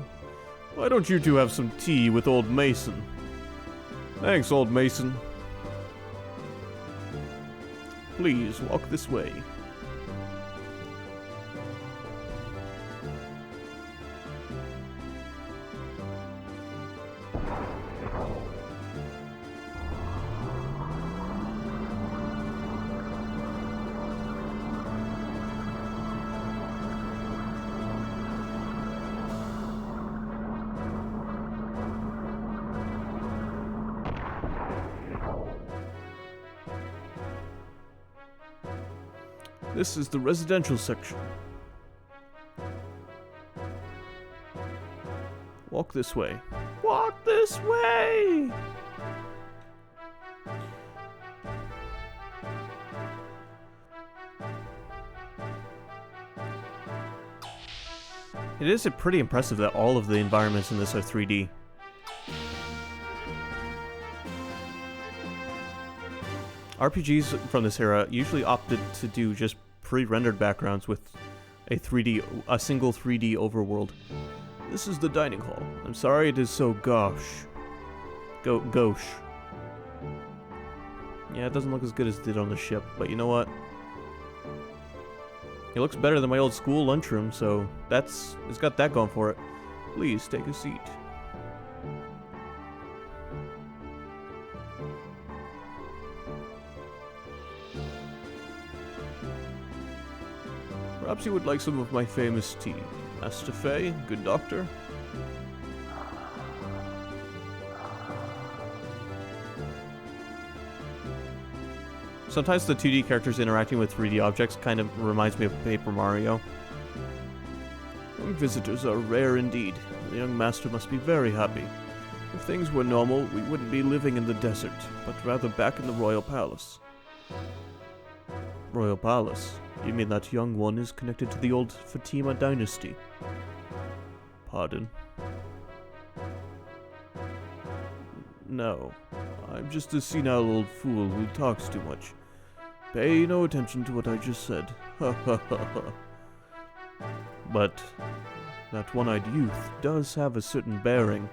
Why don't you two have some tea with old Mason? Thanks, old Mason. Please walk this way. This is the residential section. Walk this way. Walk this way! It is pretty impressive that all of the environments in this are 3D. RPGs from this era usually opted to do just pre-rendered backgrounds with a single 3D overworld. This is the dining hall. I'm sorry it is so gauche. Gauche. Yeah, it doesn't look as good as it did on the ship, but you know what? It looks better than my old school lunchroom, so it's got that going for it. Please take a seat. Perhaps you would like some of my famous tea. Master Fei, good doctor. Sometimes the 2D characters interacting with 3D objects kind of reminds me of Paper Mario. Young visitors are rare indeed. The young master must be very happy. If things were normal, we wouldn't be living in the desert, but rather back in the royal palace. Royal palace? You mean that young one is connected to the old Fatima dynasty? Pardon? No. I'm just a senile old fool who talks too much. Pay no attention to what I just said. Ha ha ha ha. But that one-eyed youth does have a certain bearing.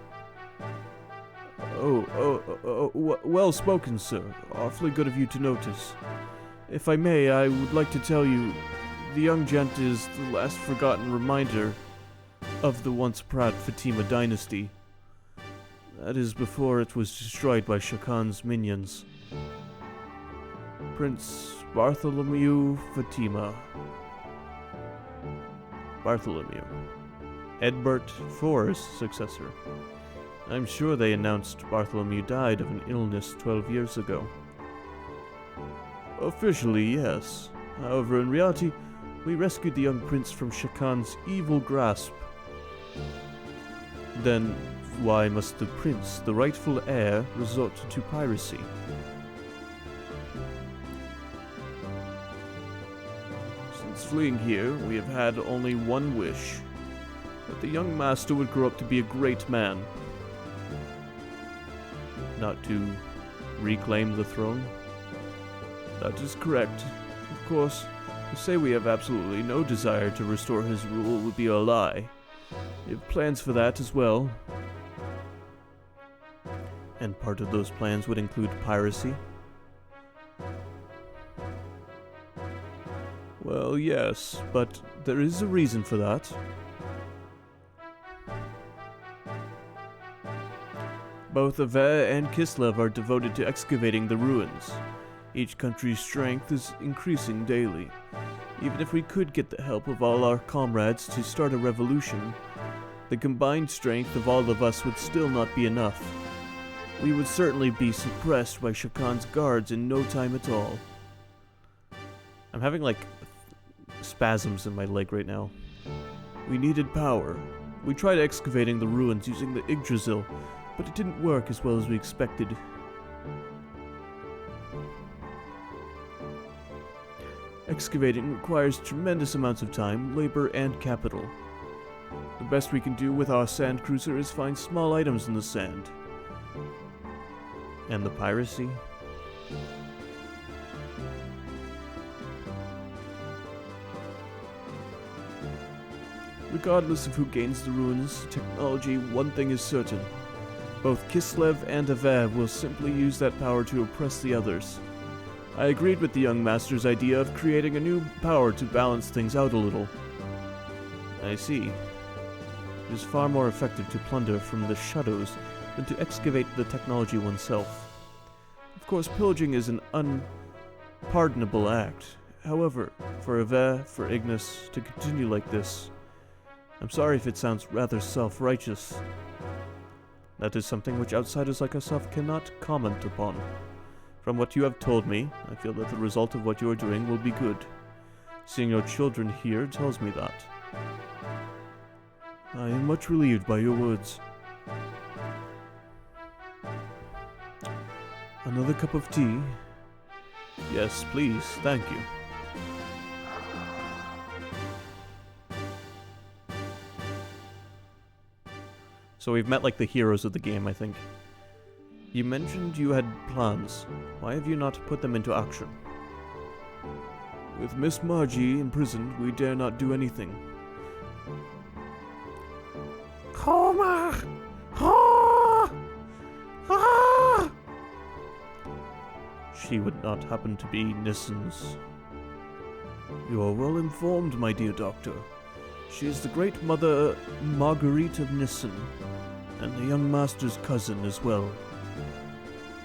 Well spoken, sir. Awfully good of you to notice. If I may, I would like to tell you, the young gent is the last forgotten reminder of the once proud Fatima dynasty. That is before it was destroyed by Shah Khan's minions. Prince Bartholomew Fatima. Bartholomew. Edbert IV's successor. I'm sure they announced Bartholomew died of an illness 12 years ago. Officially, yes. However, in reality, we rescued the young prince from Shah Khan's evil grasp. Then, why must the prince, the rightful heir, resort to piracy? Since fleeing here, we have had only one wish. That the young master would grow up to be a great man. Not to reclaim the throne? That is correct. Of course, to say we have absolutely no desire to restore his rule would be a lie. We have plans for that as well. And part of those plans would include piracy? Well, yes, but there is a reason for that. Both Ave and Kislev are devoted to excavating the ruins. Each country's strength is increasing daily. Even if we could get the help of all our comrades to start a revolution, the combined strength of all of us would still not be enough. We would certainly be suppressed by Shah Khan's guards in no time at all. I'm having like spasms in my leg right now. We needed power. We tried excavating the ruins using the Yggdrasil, but it didn't work as well as we expected. Excavating requires tremendous amounts of time, labor, and capital. The best we can do with our sand cruiser is find small items in the sand. And the piracy? Regardless of who gains the ruins' technology, one thing is certain. Both Kislev and Avev will simply use that power to oppress the others. I agreed with the young master's idea of creating a new power to balance things out a little. I see. It is far more effective to plunder from the shadows than to excavate the technology oneself. Of course, pillaging is an unpardonable act. However, for Ave, for Ignis, to continue like this, I'm sorry if it sounds rather self-righteous. That is something which outsiders like ourselves cannot comment upon. From what you have told me, I feel that the result of what you are doing will be good. Seeing your children here tells me that. I am much relieved by your words. Another cup of tea? Yes, please, thank you. So we've met like the heroes of the game, I think. You mentioned you had plans. Why have you not put them into action? With Miss Margie imprisoned, we dare not do anything. Coma! Ah! Ah! she would not happen to be Nissen's. You are well informed, my dear doctor. She is the great mother Marguerite of Nissen, and the young master's cousin as well.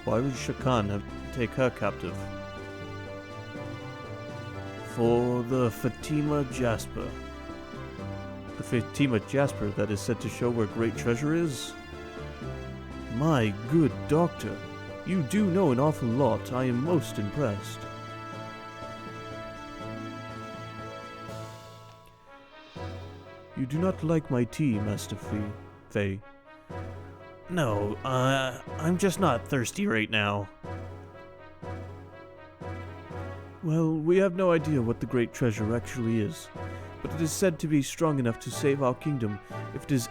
Why would Shakan have to take her captive? For the Fatima Jasper. The Fatima Jasper that is said to show where great treasure is? My good doctor, you do know an awful lot. I am most impressed. You do not like my tea, Master Faye. No, I'm just not thirsty right now. Well, we have no idea what the great treasure actually is, but it is said to be strong enough to save our kingdom if it is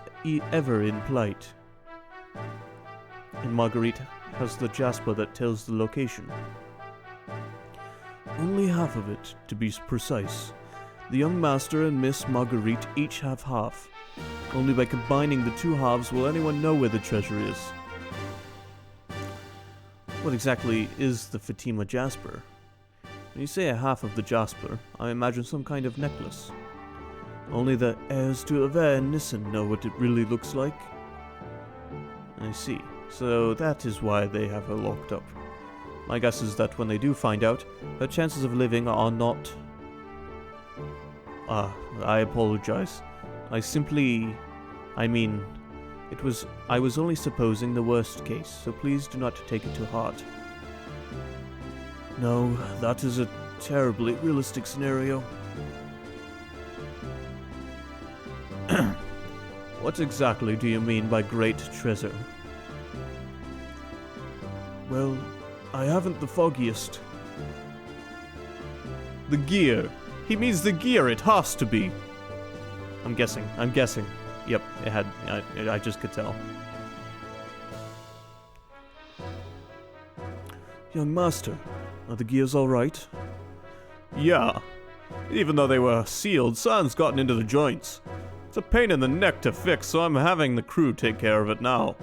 ever in plight. And Marguerite has the Jasper that tells the location. Only half of it, to be precise. The young master and Miss Marguerite each have half. Only by combining the two halves will anyone know where the treasure is. What exactly is the Fatima Jasper? When you say a half of the Jasper, I imagine some kind of necklace. Only the heirs to Aver and Nissen know what it really looks like. I see. So that is why they have her locked up. My guess is that when they do find out, her chances of living are not... I apologize. I was only supposing the worst case, so please do not take it to heart. No, that is a terribly realistic scenario. What exactly do you mean by great treasure? Well, I haven't the foggiest. The gear. He means the gear, it has to be. I'm guessing. Yep, it had, I just could tell. Young master, are the gears alright? Yeah. Even though they were sealed, sand's gotten into the joints. It's a pain in the neck to fix, so I'm having the crew take care of it now.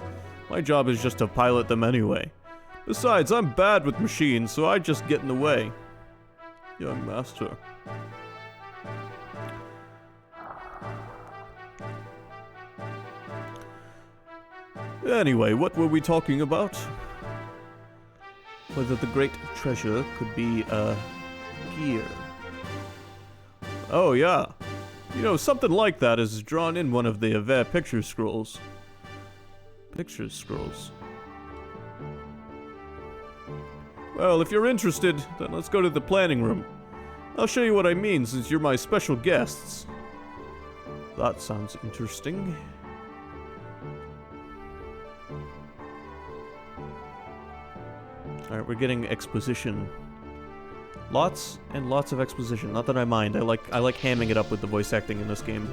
My job is just to pilot them anyway. Besides, I'm bad with machines, so I just get in the way. Young master. Anyway, what were we talking about? Whether the great treasure could be a gear. Oh yeah. You know, something like that is drawn in one of the Aver picture scrolls. Picture scrolls? Well, if you're interested, then let's go to the planning room. I'll show you what I mean since you're my special guests. That sounds interesting. Alright, we're getting exposition. Lots and lots of exposition. Not that I mind. I like hamming it up with the voice acting in this game.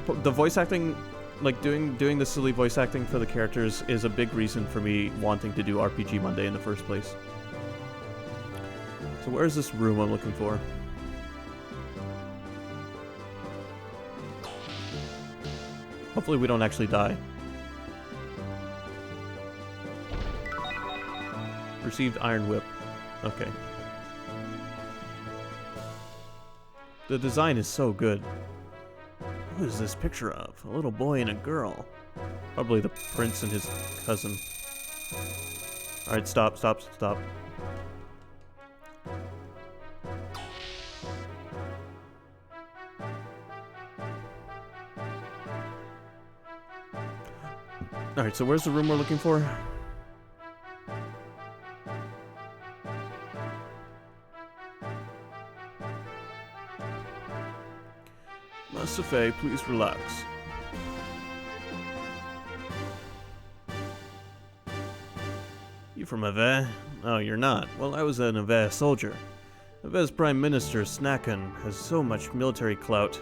The voice acting, like doing the silly voice acting for the characters is a big reason for me wanting to do RPG Monday in the first place. So where's this room I'm looking for? Hopefully we don't actually die. Received Iron Whip. Okay. The design is so good. What is this picture of? A little boy and a girl. Probably the prince and his cousin. Alright, stop. Alright, so where's the room we're looking for? Master Faye, please relax. You from Aver? Oh, you're not. Well, I was an Aver soldier. Aver's Prime Minister, Snaken, has so much military clout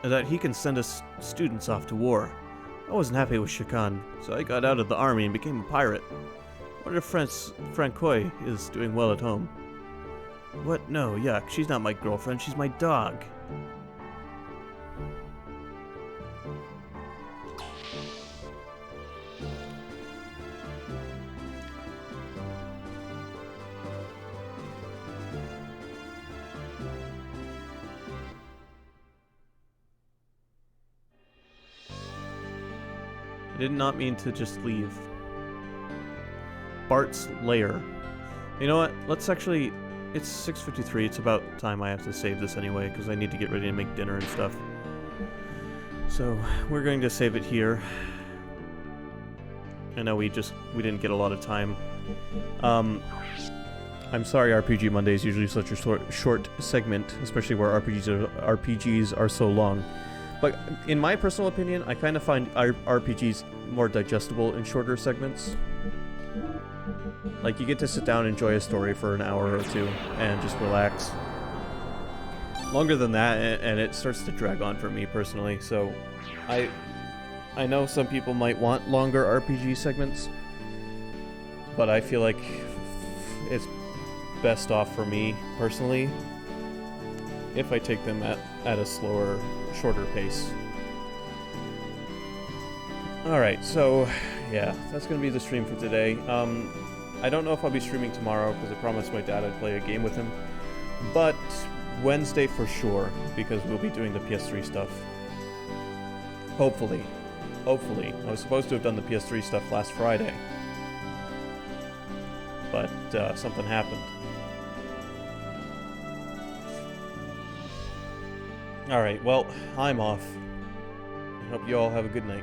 that he can send us students off to war. I wasn't happy with Shakan, so I got out of the army and became a pirate. I wonder if Francois is doing well at home. What? No, yuck. She's not my girlfriend, she's my dog. did not mean to just leave. Bart's lair. You know what? Let's actually... It's 6:53. It's about time I have to save this anyway, because I need to get ready to make dinner and stuff. So, we're going to save it here. I know we didn't get a lot of time. I'm sorry RPG Monday is usually such a short segment, especially where RPGs are so long. But in my personal opinion, I kind of find RPGs more digestible in shorter segments. Like, you get to sit down and enjoy a story for an hour or two and just relax. Longer than that, and it starts to drag on for me personally, so I know some people might want longer RPG segments, but I feel like it's best off for me personally if I take them at a slower, shorter pace. Alright, so yeah, that's gonna be the stream for today. I don't know if I'll be streaming tomorrow because I promised my dad I'd play a game with him, but Wednesday for sure, because we'll be doing the PS3 stuff. Hopefully. Hopefully. I was supposed to have done the PS3 stuff last Friday, but something happened. Alright, well, I'm off. I hope you all have a good night.